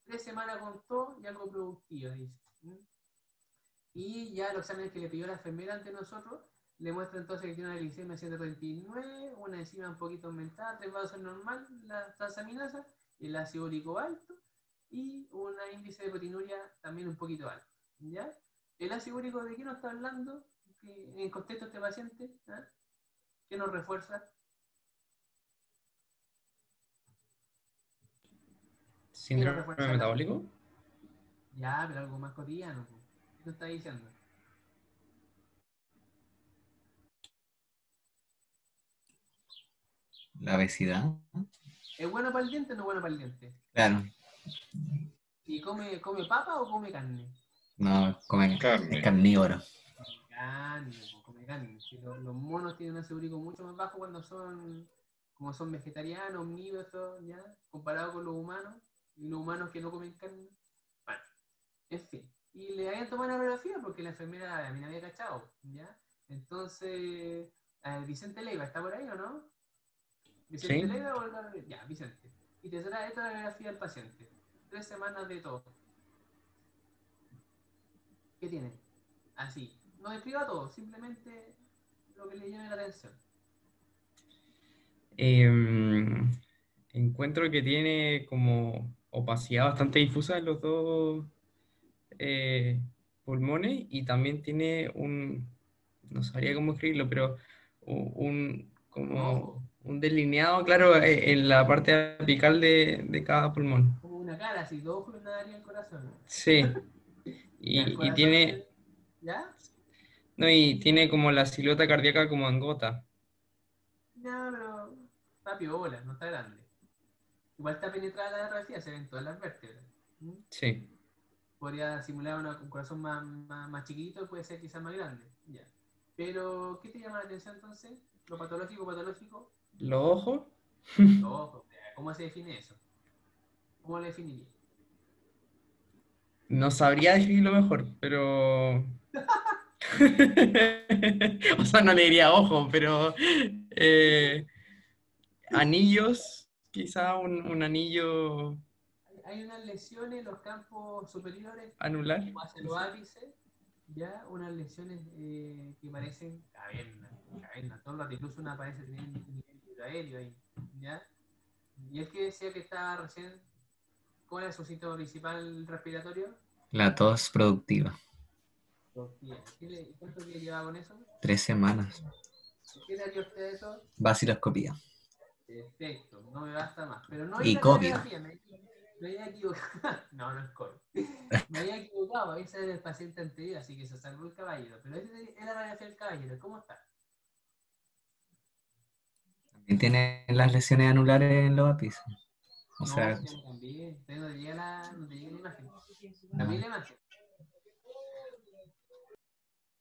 [SPEAKER 1] 3 semanas con todo y algo productivo, dice. Y ya los exámenes que le pidió la enfermera ante nosotros le muestra entonces que tiene una glicemia 139, una enzima un poquito aumentada, 3 vasos normal, la transaminasa, el ácido úrico alto y un índice de proteinuria también un poquito alto, ¿ya? ¿El ácido úrico de qué nos está hablando en el contexto de este paciente? ¿Ah? ¿Qué nos refuerza?
[SPEAKER 7] ¿Síndrome metabólico?
[SPEAKER 1] Ya, pero algo más cotidiano. ¿Qué nos está diciendo?
[SPEAKER 3] La obesidad.
[SPEAKER 1] ¿Es bueno para el diente o no bueno para el diente?
[SPEAKER 3] Claro.
[SPEAKER 1] ¿Y come papa o come carne?
[SPEAKER 3] No, come
[SPEAKER 5] Carne.
[SPEAKER 3] es carnívoro.
[SPEAKER 1] Come carne. Si los monos tienen un ácido úrico mucho más bajo cuando como son vegetarianos, omnívoros, ¿ya? Comparado con los humanos, y los humanos que no comen carne. Bueno, en fin. Y le habían tomado una radiografía porque la enfermera a mí me había cachado, ¿ya? Entonces, Vicente Leiva, ¿está por ahí o no? Vicente
[SPEAKER 7] Sí.
[SPEAKER 1] Lega o el... Ya, Vicente. Y te trae esta radiografía del paciente. 3 semanas de todo. ¿Qué tiene? Así. No describa todo, simplemente lo que le llame la atención.
[SPEAKER 7] Encuentro que tiene como opacidad bastante difusa en los dos eh, pulmones y también tiene no sabría cómo escribirlo, pero como
[SPEAKER 1] Ojo.
[SPEAKER 7] un delineado, claro, en la parte apical de cada pulmón.
[SPEAKER 1] Como una cara así, dos ojos y una nariz en el corazón.
[SPEAKER 7] Sí,
[SPEAKER 1] Ya, el
[SPEAKER 7] y
[SPEAKER 1] corazón
[SPEAKER 7] tiene,
[SPEAKER 1] se... ¿Ya?
[SPEAKER 7] no, y tiene como la silueta cardíaca como en gota.
[SPEAKER 1] No, pero está piola, no está grande. Igual está penetrada la radiografía, se ven todas las vértebras. ¿Mm?
[SPEAKER 7] Sí.
[SPEAKER 1] Podría simular un corazón más chiquito, puede ser quizás más grande. Ya. Pero, ¿qué te llama la atención entonces? ¿Lo patológico, patológico?
[SPEAKER 7] ¿Los ojos?
[SPEAKER 1] Los ojos. ¿Cómo se define eso? ¿Cómo lo definiría?
[SPEAKER 7] No sabría describirlo mejor, pero... O sea, no le diría ojo, pero eh, anillos, quizá un anillo
[SPEAKER 1] Hay unas lesiones en los campos superiores,
[SPEAKER 7] anular.
[SPEAKER 1] como hacia los ápices, ya, unas lesiones que parecen cavernas, todo el rato, incluso una parece tener un nivel aéreo ahí, ya. Y es que decía que estaba recién, ¿cuál era su síntoma principal respiratorio?
[SPEAKER 3] La tos productiva.
[SPEAKER 1] ¿Cuánto tiempo llevaba con eso?
[SPEAKER 3] 3 semanas.
[SPEAKER 1] ¿Qué le haría usted a eso?
[SPEAKER 3] Vaciloscopía.
[SPEAKER 1] Perfecto, no me basta más. Pero no
[SPEAKER 3] Y
[SPEAKER 1] es la
[SPEAKER 3] COVID.
[SPEAKER 1] radiografía, me había equivocado. No, no es COVID. Me había equivocado, ese era el paciente anterior, así que se salvó el caballero. Pero ese es la radiografía del caballero, ¿cómo está?
[SPEAKER 3] También tiene las lesiones anulares en los ápices. O
[SPEAKER 1] No,
[SPEAKER 3] sea,
[SPEAKER 1] sí, también. Usted no te llega no te llega la imagen.
[SPEAKER 3] no.
[SPEAKER 1] También la imagen.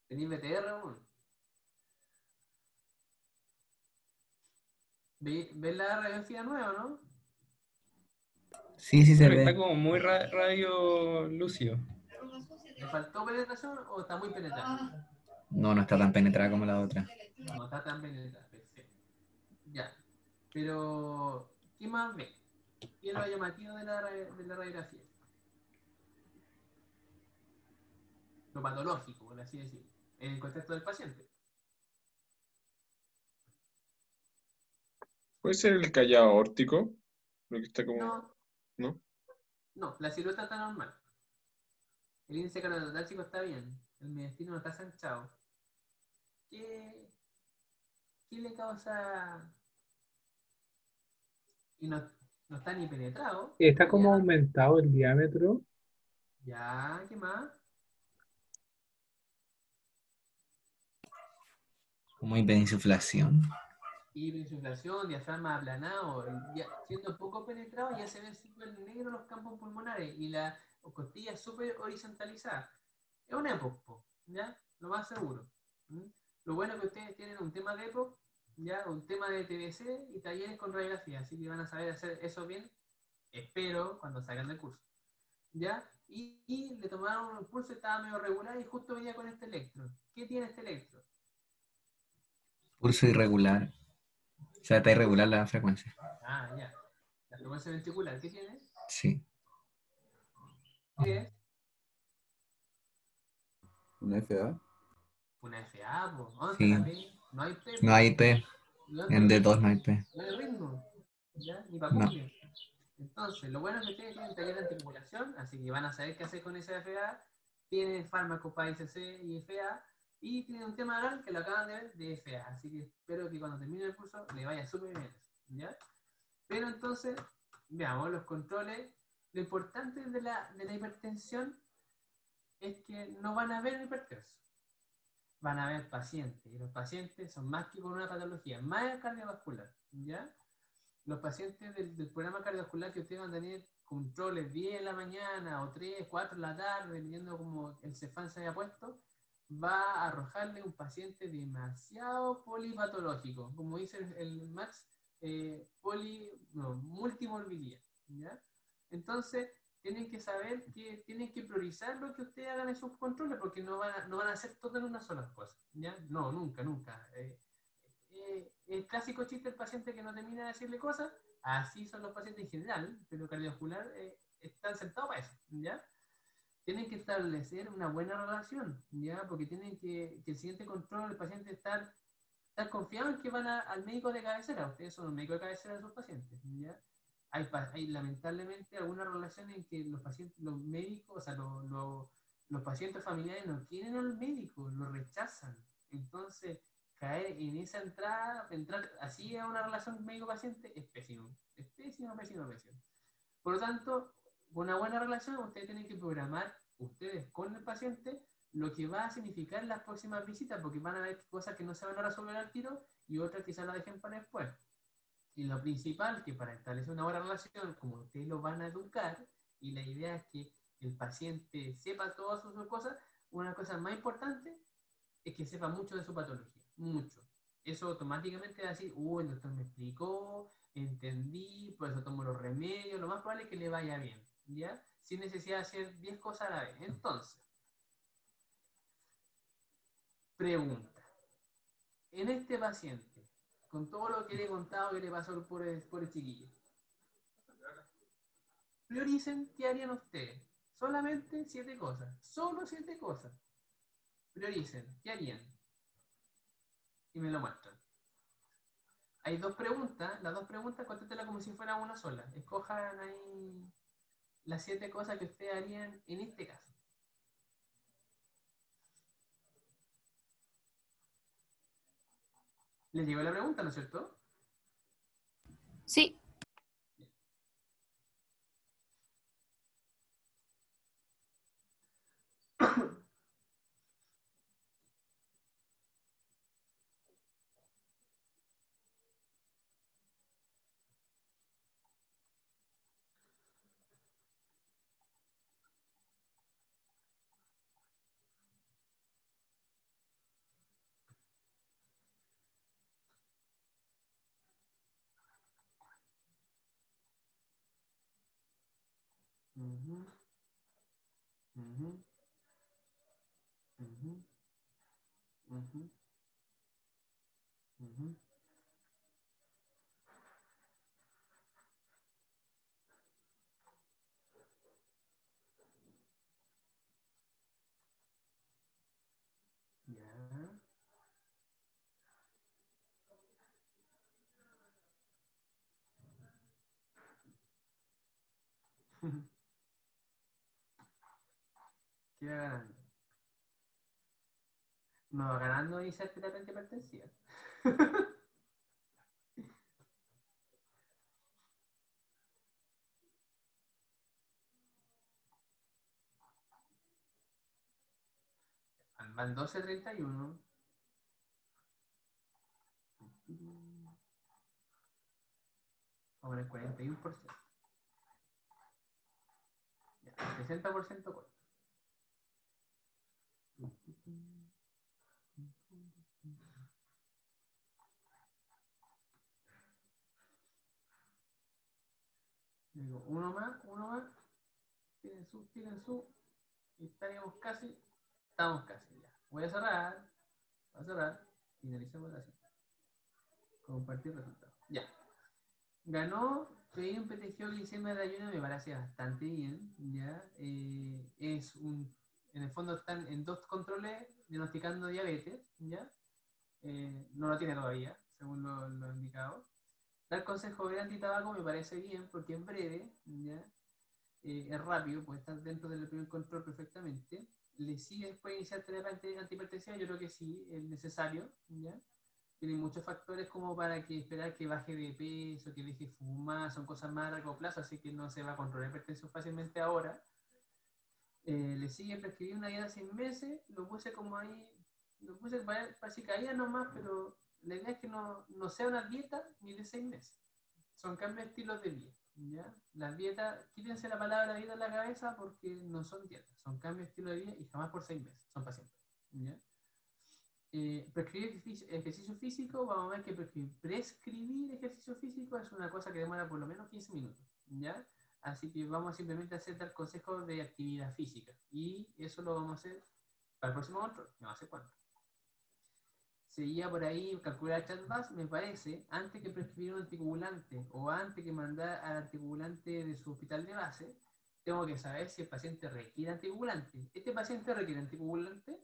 [SPEAKER 1] ¿Tenéis BTR aún? ¿Ves la radiografía nueva, no?
[SPEAKER 3] Sí, sí se
[SPEAKER 7] Pero está
[SPEAKER 3] ve.
[SPEAKER 7] como muy radio lúcido.
[SPEAKER 1] ¿Le faltó penetración o está muy penetrada?
[SPEAKER 3] No, no está tan penetrada como la otra.
[SPEAKER 1] No está tan penetrada, perfecto. Ya. Pero, ¿qué más ve? ¿Qué es lo llamativo de la radiografía? Lo patológico, por así decirlo, en el contexto del paciente.
[SPEAKER 5] ¿Puede ser el callado aórtico? Lo que está como...
[SPEAKER 1] No,
[SPEAKER 5] ¿No?
[SPEAKER 1] no, la silueta está normal. El índice cardiotálsico está bien. El mediastino no está sanchado. ¿Qué, qué le causa? Y no está ni penetrado.
[SPEAKER 2] Está como
[SPEAKER 1] Ya,
[SPEAKER 2] aumentado el diámetro.
[SPEAKER 1] ya, ¿qué más?
[SPEAKER 3] Como hiperinsuflación.
[SPEAKER 1] Hiperinsuflación, diafragma aplanado, ya, siendo poco penetrado ya se ven súper negros los campos pulmonares y la costilla súper horizontalizada. Es una EPOC, ¿ya? Lo más seguro. ¿Mm? Lo bueno es que ustedes tienen un tema de EPOC, ¿ya? Un tema de TBC y talleres con radiografía, así que van a saber hacer eso bien, espero, cuando salgan del curso. ¿Ya? Y le tomaron un pulso, estaba medio regular y justo venía con este electro. ¿Qué tiene este electro?
[SPEAKER 3] Pulso irregular. O sea, está irregular la frecuencia.
[SPEAKER 1] Ah, ya. La frecuencia ventricular, ¿qué tiene?
[SPEAKER 3] Sí.
[SPEAKER 1] ¿Qué es?
[SPEAKER 8] ¿Una FA?
[SPEAKER 1] Una FA, pues. ¿Dónde
[SPEAKER 3] Sí.
[SPEAKER 1] está la P? No hay P.
[SPEAKER 3] No hay P.
[SPEAKER 1] ¿Dónde
[SPEAKER 3] En
[SPEAKER 1] está el
[SPEAKER 3] D2
[SPEAKER 1] ritmo?
[SPEAKER 3] no hay P.
[SPEAKER 1] No hay ritmo. ¿Ya? Ni para
[SPEAKER 3] No.
[SPEAKER 1] cumplir. Entonces, lo bueno es que ustedes tienen taller de anticoagulación, así que van a saber qué hacer con esa FA. Tienen fármacos para ICC y FA. Y tienen un tema oral que lo acaban de ver de FA. Así que espero que cuando termine el curso le vaya súper bien. ¿Ya? Pero entonces, veamos los controles. Lo importante de la hipertensión es que no van a ver hipertensos. Van a ver pacientes. Y los pacientes son más que con una patología, más cardiovascular. ¿Ya? Los pacientes del programa cardiovascular que ustedes van a tener controles 10 en la mañana o 3, 4 en la tarde, dependiendo como el Cefán se haya puesto, va a arrojarle un paciente demasiado polipatológico, como dice el Max, multimorbilidad. ¿Ya? Entonces, tienen que saber que tienen que priorizar lo que ustedes hagan en sus controles, porque no van a hacer todo en una sola cosa. ¿Ya? No, nunca. el clásico chiste del paciente que no termina de decirle cosas, así son los pacientes en general, pero cardiovascular están sentados para eso, ¿ya? Tienen que establecer una buena relación, ¿ya? Porque tienen que el siguiente control, el paciente estar confiado en que van al médico de cabecera. Ustedes son los médicos de cabecera de sus pacientes, ¿ya? Hay lamentablemente alguna relación en que los pacientes, los médicos, o sea, los pacientes familiares no quieren al médico, lo rechazan. Entonces, caer en esa entrar así a una relación médico-paciente es pésimo. Es pésimo, pésimo, pésimo. Por lo tanto, con una buena relación, ustedes tienen que programar, ustedes con el paciente, lo que va a significar las próximas visitas, porque van a haber cosas que no se van a resolver al tiro y otras que se las dejen para después. Y lo principal, que para establecer una buena relación, como ustedes lo van a educar, y la idea es que el paciente sepa todas sus cosas, una cosa más importante es que sepa mucho de su patología, mucho. Eso automáticamente va a decir, el doctor me explicó, entendí, por eso tomo los remedios, lo más probable es que le vaya bien, ¿ya? Sin necesidad de hacer 10 cosas a la vez. Entonces, pregunta. En este paciente, con todo lo que le he contado que le pasó por el chiquillo, prioricen qué harían ustedes. Solamente 7 cosas. Solo 7 cosas. Prioricen qué harían. Y me lo muestran. Hay 2 preguntas. Las 2 preguntas contéstenlas como si fuera una sola. Escojan ahí las 7 cosas que ustedes harían en este caso. ¿Les llegó la pregunta, no es cierto?
[SPEAKER 6] Sí.
[SPEAKER 1] Uh-huh. Uh-huh. Uh-huh. Uh-huh. Uh-huh. Ya. ¿Qué va ganando? No va ganando y ser terapia antihipertensiva. Van 12:31. Vamos al 41%. Ya, 60% corto. Digo, uno más. Tienen su. Y estaríamos casi. Estamos casi ya. Voy a cerrar. Finalizamos la sesión. Compartir resultados. Ya. Ganó, pedí un PTGO glicemia de ayuno, me parece bastante bien, ¿ya? En el fondo están en 2 controles diagnosticando diabetes, ¿ya? No lo tiene todavía, según lo indicado. Dar consejo de antitabaco me parece bien, porque es breve, ¿ya? Es rápido, puede estar dentro del primer control perfectamente. ¿Le sigue después iniciar terapia antihipertensiva? Yo creo que sí, es necesario, ¿ya? Tiene muchos factores como para que esperar que baje de peso, que deje fumar, son cosas más a largo plazo, así que no se va a controlar la hipertensión fácilmente ahora. Le sigue prescribir una dieta 6 meses, lo puse como ahí, lo puse para si caía nomás, pero la idea es que no sea una dieta ni de 6 meses. Son cambios de estilos de vida, ¿ya? Las dietas, quítense la palabra dieta en la cabeza porque no son dietas, son cambios de estilo de vida y jamás por 6 meses, son pacientes, ¿ya? Prescribir ejercicio físico, vamos a ver que prescribir ejercicio físico es una cosa que demora por lo menos 15 minutos, ¿ya? Así que vamos simplemente a hacer dar consejos de actividad física y eso lo vamos a hacer para el próximo control, no hace cuánto. seguía por ahí calcular el chat-bus, me parece, antes que prescribir un anticoagulante o antes que mandar al anticoagulante de su hospital de base, tengo que saber si el paciente requiere anticoagulante. ¿Este paciente requiere anticoagulante?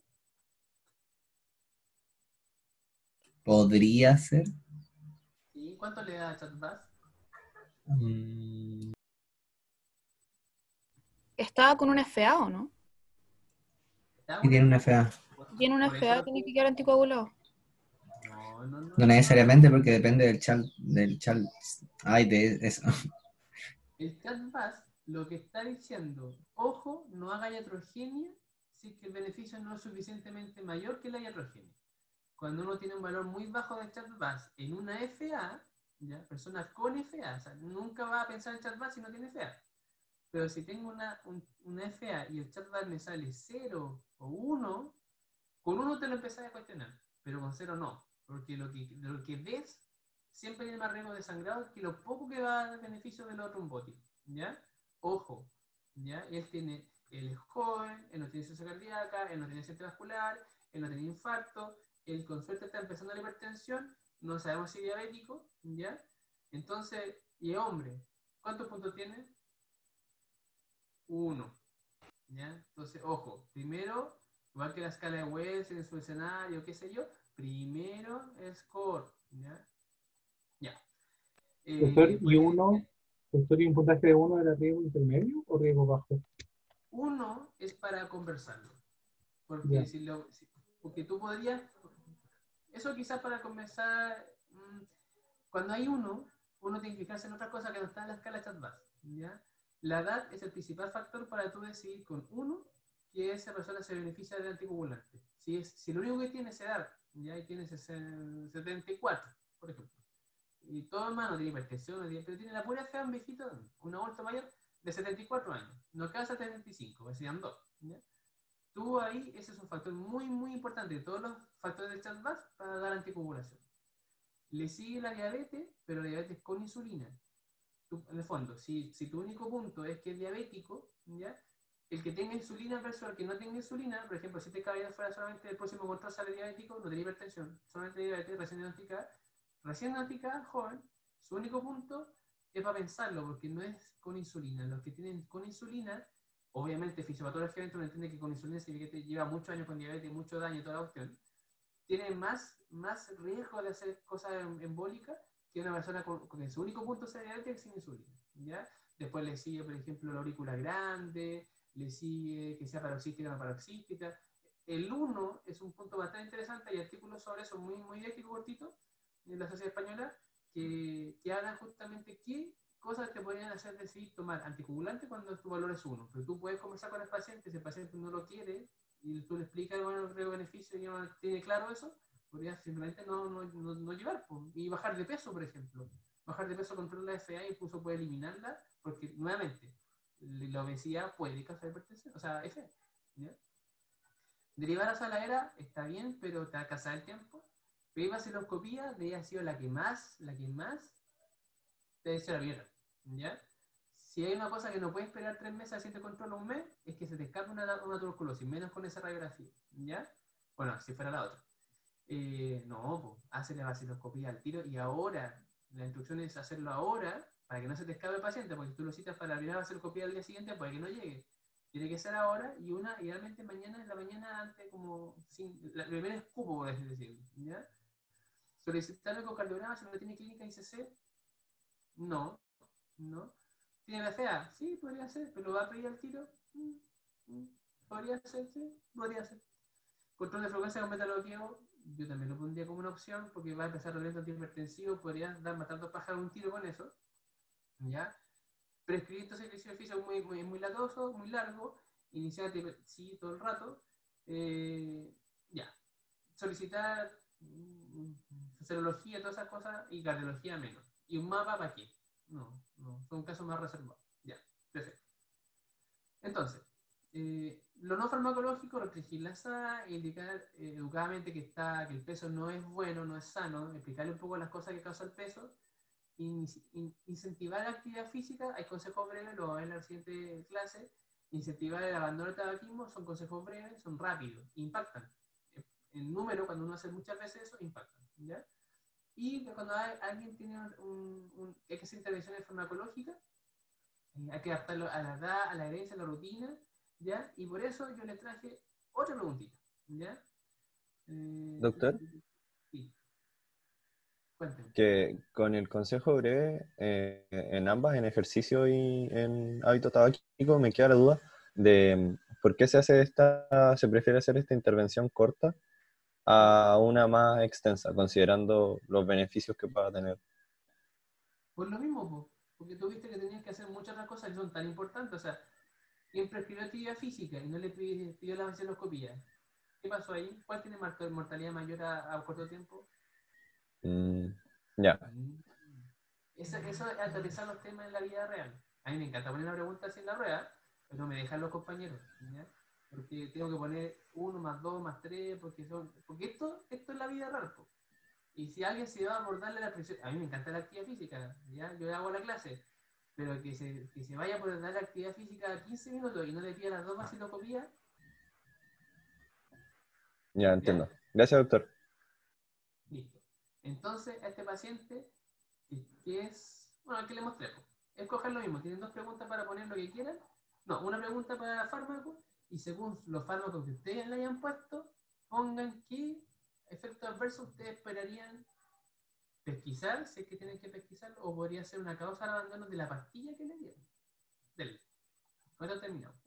[SPEAKER 3] Podría ser.
[SPEAKER 1] ¿Sí? ¿Cuánto le da chat-bus?
[SPEAKER 3] Mm,
[SPEAKER 6] ¿Estaba con un FA o no?
[SPEAKER 1] ¿Está
[SPEAKER 3] y tiene una
[SPEAKER 1] bueno?
[SPEAKER 3] FA.
[SPEAKER 6] Tiene un
[SPEAKER 1] Por eso
[SPEAKER 6] FA,
[SPEAKER 1] lo
[SPEAKER 6] tiene
[SPEAKER 1] que-
[SPEAKER 6] que quedar anticoagulado.
[SPEAKER 3] No necesariamente porque depende ay, de eso.
[SPEAKER 1] El chat-bus lo que está diciendo, ojo, no haga iatrogenia si es que el beneficio no es suficientemente mayor que la iatrogenia. Cuando uno tiene un valor muy bajo de chat-bus en una FA, ¿ya? Personas con FA, o sea, nunca va a pensar en chat-bus si no tiene FA. Pero si tengo una FA y el chat-bus me sale 0 o 1, con 1 te lo empezás a cuestionar, pero con 0 no. Porque lo que ves siempre tiene más riesgo de sangrado que lo poco que va a dar beneficio de lo trombótico. ¿Ya? Ojo, ¿ya? Él es joven, él no tiene insuficiencia cardíaca, él no tiene accidente vascular, él no tiene infarto, él con suerte está empezando la hipertensión, no sabemos si es diabético, ¿ya? Entonces, y es hombre, ¿cuántos puntos tiene? 1, ¿ya? Entonces, ojo, primero, igual que la escala de Wells en su escenario, qué sé yo, primero el score, ¿ya? Ya.
[SPEAKER 2] Doctor,
[SPEAKER 1] Por ejemplo,
[SPEAKER 2] doctor, ¿y un puntaje de 1 era riesgo intermedio o riesgo bajo?
[SPEAKER 1] 1 es para conversarlo,
[SPEAKER 2] Ya.
[SPEAKER 1] porque porque tú podrías, eso quizás para conversar, cuando hay uno tiene que fijarse en otra cosa que no está en la escala chat-bus, ¿ya? La edad es el principal factor para tú decidir con uno que esa persona se beneficia del anticoagulante. Si lo único que tiene es edad, ya y tiene 74, por ejemplo, y todo hermano tiene hipertensión, pero tiene la pura fea un viejito, un adulto mayor de 74 años, no casa 75, que serían 2. ¿Ya? Tú ahí, ese es un factor muy, muy importante de todos los factores del chat-bus para dar anticoagulación. Le sigue la diabetes, pero la diabetes con insulina. En el fondo, si tu único punto es que es diabético, ¿ya? El que tenga insulina versus el que no tenga insulina, por ejemplo, si este caballero fuera solamente el próximo control sale diabético, no tiene hipertensión, solamente diabetes recién diagnosticada, joven, su único punto es para pensarlo, porque no es con insulina. Los que tienen con insulina, obviamente fisiopatológicamente uno entiende que con insulina significa que lleva muchos años con diabetes, mucho daño, toda la cuestión, tiene más riesgo de hacer cosas embólicas que una persona con su único punto de diabetes sin insulina, ¿ya? Después le sigue, por ejemplo, la aurícula grande, le sigue que sea paroxística o no paroxística. El 1 es un punto bastante interesante, hay artículos sobre eso muy, muy didácticos, cortitos, en la Sociedad Española, que hablan justamente qué cosas te podrían hacer decidir tomar anticoagulante cuando tu valor es 1. Pero tú puedes conversar con el paciente, si el paciente no lo quiere, y tú le explicas bueno, el riesgo-beneficio y no tiene claro eso, podrías simplemente no llevar y bajar de peso, por ejemplo. Bajar de peso controla la FA e incluso puede eliminarla, porque nuevamente la obesidad puede causar hipertensión, o sea, FA. ¿Ya? Derivar a saladera está bien, pero te va a casar el tiempo. Pero vaciloscopía de ha sido la que más te desea la vida. ¿Ya? Si hay una cosa que no puede esperar 3 meses haciendo control un mes, es que se te escape una tuberculosis, menos con esa radiografía. ¿Ya? Bueno, si fuera la otra. No, pues, hace la vaciloscopía al tiro y ahora, la instrucción es hacerlo ahora para que no se te escape el paciente, porque si tú lo citas para la primera vaciloscopía al día siguiente, puede que no llegue. Tiene que ser ahora y idealmente mañana, en la mañana, antes como, el primer escupo, por así decirlo. ¿Ya? Solicitar el ecocardiograma si no tiene clínica ICC, no. ¿Tiene la FEA? Sí, podría ser, pero ¿lo va a pedir al tiro? Podría ser, sí, podría ser. Control de frecuencia con beta-bloqueo, yo también lo pondría como una opción, porque va a empezar el antihipertensivo, podría matar 2 pájaros un tiro con eso. ¿Ya? Prescribir entonces el ejercicio físico muy latoso, muy largo, iniciar sí todo el rato. Ya. Solicitar serología, todas esas cosas, y cardiología menos. ¿Y un mapa para qué? No, son casos más reservados. Ya, perfecto. Entonces, lo no farmacológico, restringir la SAA, indicar educadamente que el peso no es bueno, no es sano, explicarle un poco las cosas que causa el peso, incentivar la actividad física, hay consejos breves, lo vamos a ver en la siguiente clase, incentivar el abandono del tabaquismo, son consejos breves, son rápidos, impactan. en número, cuando uno hace muchas veces eso, impactan, ¿ya? Y cuando alguien tiene hay que hacer intervenciones farmacológicas, hay que adaptarlo a la edad, a la herencia, a la rutina, ¿ya? Y por eso yo les traje otra preguntita, ¿ya?
[SPEAKER 8] Doctor,
[SPEAKER 1] Sí, cuénteme.
[SPEAKER 8] que con el consejo breve, en ambas, en ejercicio y en hábito tabáquico, me queda la duda de por qué se prefiere hacer esta intervención corta a una más extensa, considerando los beneficios que pueda tener.
[SPEAKER 1] Por lo mismo, po, porque tú viste que tenías que hacer muchas otras cosas que son tan importantes. O sea, quien prescribió actividad física y no le pidió la vacinoscopía, ¿qué pasó ahí? ¿Cuál tiene mortalidad mayor a corto tiempo?
[SPEAKER 8] Ya,
[SPEAKER 1] Eso es aterrizar los temas en la vida real. A mí me encanta poner una pregunta así en la rueda, pero me dejan los compañeros, ¿ya? Porque tengo que poner 1 más 2 más 3, porque esto es la vida real, po. Y si alguien se va a abordarle la presión, a mí me encanta la actividad física, ¿ya? Yo hago la clase, pero que se vaya a poder dar la actividad física 15 minutos y no le pida las 2 vacilocopias,
[SPEAKER 8] ya
[SPEAKER 1] ¿ya?
[SPEAKER 8] entiendo. Gracias, doctor.
[SPEAKER 1] Listo. Entonces, a este paciente, que es, bueno, aquí le mostré, po, es coger lo mismo, tienen 2 preguntas para poner lo que quieran, no, una pregunta para fármacos, y según los fármacos que ustedes le hayan puesto, pongan qué efectos adversos ustedes esperarían pesquisar, si es que tienen que pesquisar, o podría ser una causa de abandono de la pastilla que le dieron. Dele. Con esto terminamos.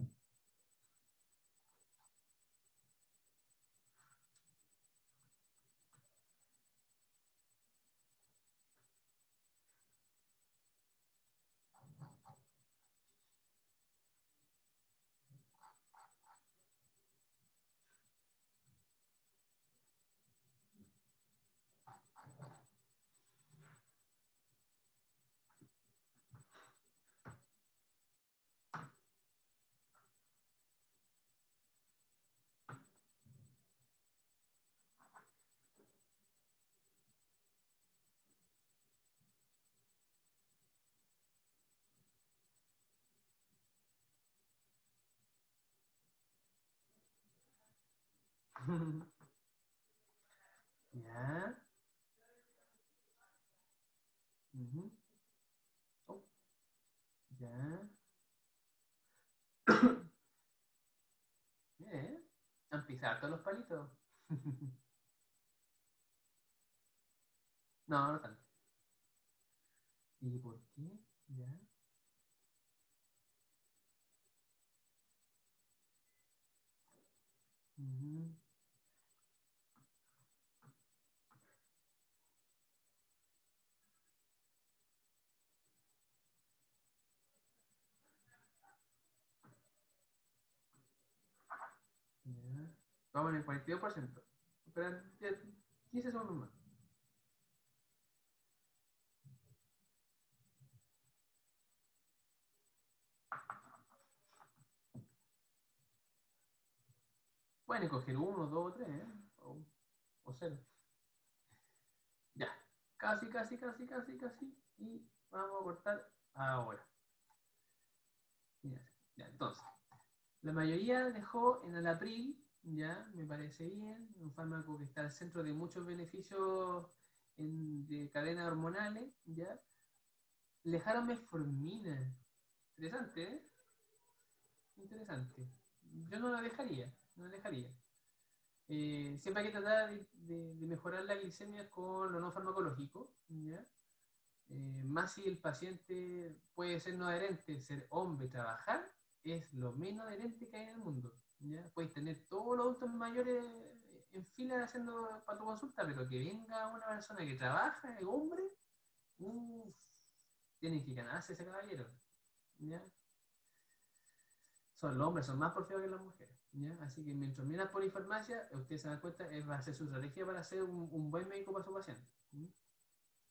[SPEAKER 1] Ya. Oh, ya. Bien. Han pisado todos los palitos. No, no tanto. ¿Y por qué? Ya. Ya. Vamos en el 42%. Espera 15 segundos más. Pueden escoger 1, 2 o 3, ¿eh? O 0. Ya. Casi. Y vamos a cortar ahora. Ya, entonces. La mayoría dejó en el Alapril, ya, me parece bien, un fármaco que está al centro de muchos beneficios de cadenas hormonales, ya. Le dejaron metformina. Interesante, ¿eh? Interesante. Yo no la dejaría, siempre hay que tratar de mejorar la glicemia con lo no farmacológico, ¿ya? Más si el paciente puede ser no adherente, ser hombre, trabajar, es lo menos adherente que hay en el mundo, ¿ya? Puedes tener todos los adultos mayores en fila haciendo para tu consulta, pero que venga una persona que trabaja, es hombre, tienen que ganarse ese caballero, ¿ya? Los hombres son más porfiados que las mujeres, ¿ya? Así que mientras menos polifarmacia, ustedes se dan cuenta, va a ser su estrategia para ser un buen médico para su paciente.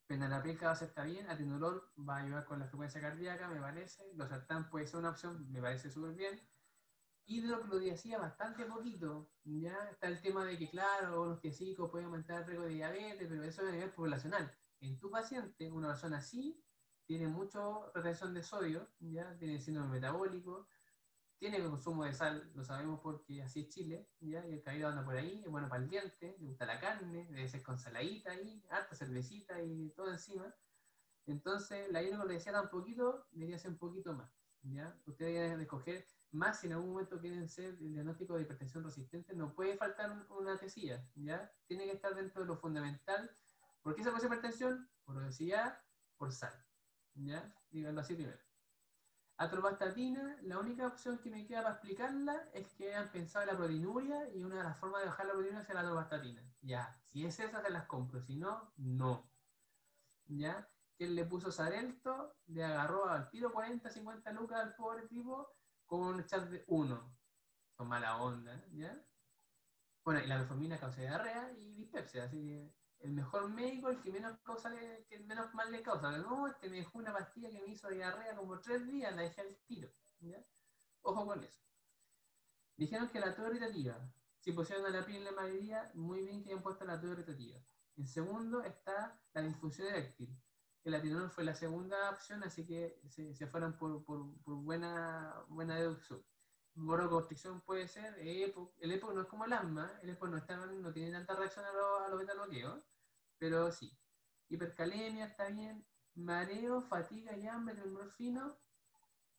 [SPEAKER 1] Penalapril cada vez está bien, atenolol va a ayudar con la frecuencia cardíaca, me parece. Losartán puede ser una opción, me parece súper bien. Hidroclortiazida bastante poquito, ¿ya? Está el tema de que, claro, los tiazicos pueden aumentar el riesgo de diabetes, pero eso es a nivel poblacional. En tu paciente, una persona así, tiene mucha retención de sodio, ¿ya? Tiene síndrome metabólico, tiene consumo de sal, lo sabemos porque así es Chile, ¿ya? Y el caído anda por ahí, es bueno para el diente, le gusta la carne, debe ser con saladita ahí, harta cervecita y todo encima. Entonces, la hierba le decía tan poquito, debería ser un poquito más, ¿ya? Ustedes deben escoger más si en algún momento quieren ser el diagnóstico de hipertensión resistente, no puede faltar una tesilla, ¿ya? Tiene que estar dentro de lo fundamental. ¿Por qué se produce hipertensión? Por obesidad, por sal, ¿ya? Díganlo así primero. Atorvastatina, la única opción que me queda para explicarla es que han pensado en la proteinuria y una de las formas de bajar la proteinuria es la atorvastatina. Ya, si es esa, se las compro, si no, no. ¿Ya? Que él le puso Xarelto, le agarró al tiro 40, 50 lucas al pobre tipo con un chat de 1. Con mala onda, ¿ya? Bueno, y la metformina causa diarrea y dispepsia, así que el mejor médico, el que menos que menos mal le causa. No, me dejó una pastilla que me hizo diarrea como 3 días, la dejé al tiro, ¿ya? Ojo con eso. Dijeron que la toda irritativa, si pusieron a la piel en la mayoría, muy bien que hayan puesto la toda irritativa. En segundo está la disfunción eréctil. El atenolol fue la segunda opción, así que se fueron por buena deducción. Boroconstricción puede ser, el EPOC no es como el asma, el EPOC no tiene tanta reacción a los beta-bloqueos, pero sí. Hipercalemia está bien, mareo, fatiga y hambre, tremor fino.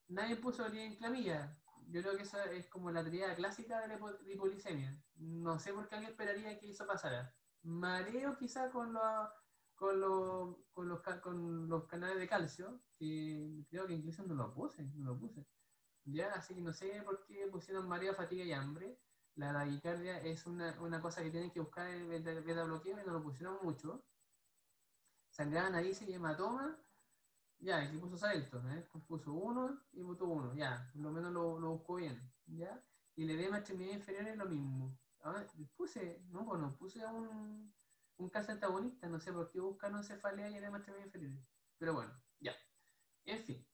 [SPEAKER 1] Nadie puso en clamilla. Yo creo que esa es como la teoría clásica de la hipoglicemia. No sé por qué alguien esperaría que eso pasara. Mareo quizá con los canales de calcio, que creo que incluso no lo puse. Ya, así que no sé por qué pusieron mareo, fatiga y hambre. La taquicardia es una cosa que tienen que buscar en el beta bloqueo y no lo pusieron mucho. Sangraba nariz y hematoma. Ya, y que puso Xarelto, ¿eh? Puso 1 y votó 1, ya, por lo menos lo buscó bien, ¿ya? Y el edema extremidad inferior es lo mismo. Ahora, puse a un caso antagonista, no sé por qué buscaron cefalea y edema extremidad inferior. Pero bueno, ya. En fin.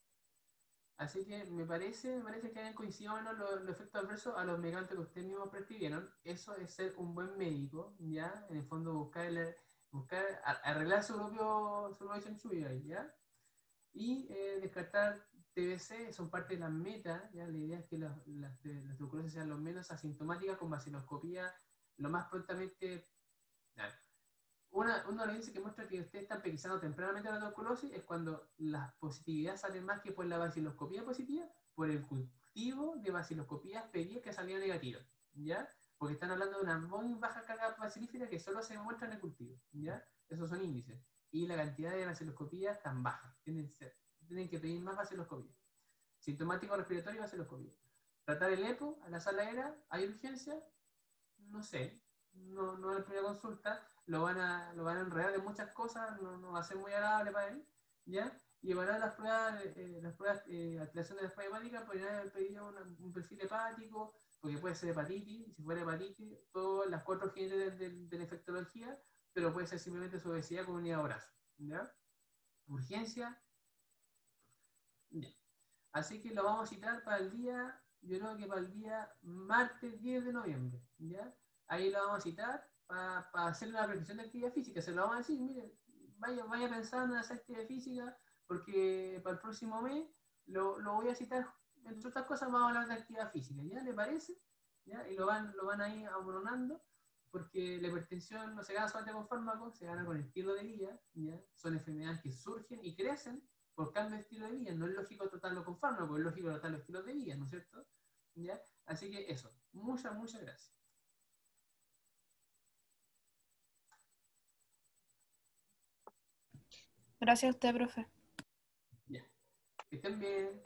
[SPEAKER 1] Así que me parece que hayan coincidido menos los efectos adversos a los medicamentos que ustedes mismos prescribieron. Eso es ser un buen médico, ¿ya? En el fondo arreglar su propio chanchullo ahí, ¿ya? Y descartar TBC son parte de las metas, ¿ya? La idea es que las tuberculosis sean lo menos asintomáticas con vaciloscopía lo más prontamente. Ya. Una evidencia que muestra que ustedes están pesquisando tempranamente la tuberculosis es cuando las positividades salen más que por la vaciloscopía positiva, por el cultivo de vaciloscopías pedidas que salían negativas, ¿ya? Porque están hablando de una muy baja carga bacilífera que solo se muestra en el cultivo, ¿ya? Esos son índices. Y la cantidad de vaciloscopías tan baja. Tienen que pedir más vaciloscopía. Sintomático respiratorio y vaciloscopía. Tratar el EPO a la sala era, ¿hay urgencia? No sé. No en la primera consulta. Lo van a enredar de muchas cosas, no va a ser muy agradable para él, ¿ya? Y evaluar las pruebas, alteración de las pruebas hepáticas, podrían haber pedido un perfil hepático, porque puede ser hepatitis, si fuera hepatitis, todas las 4 genes de la infectología, pero puede ser simplemente su obesidad con unidad de brazo, ¿ya? Urgencia, ya. Así que lo vamos a citar para el día, yo creo que para el día martes 10 de noviembre, ¿ya? Ahí lo vamos a citar para hacer una prescripción de actividad física. Se lo vamos a decir, mire, vaya pensando en hacer actividad física, porque para el próximo mes lo voy a citar, entre otras cosas vamos a hablar de actividad física, ¿ya? ¿Le parece? ¿Ya? Y lo van a ir abonando, porque la hipertensión no se gana solamente con fármacos, se gana con el estilo de vida, ¿ya? Son enfermedades que surgen y crecen por cambio de estilo de vida. No es lógico tratarlo con fármacos, es lógico tratar los estilos de vida, ¿no es cierto? ¿Ya? Así que eso, muchas gracias.
[SPEAKER 6] Gracias a usted, profe.
[SPEAKER 1] Ya. Que estén bien.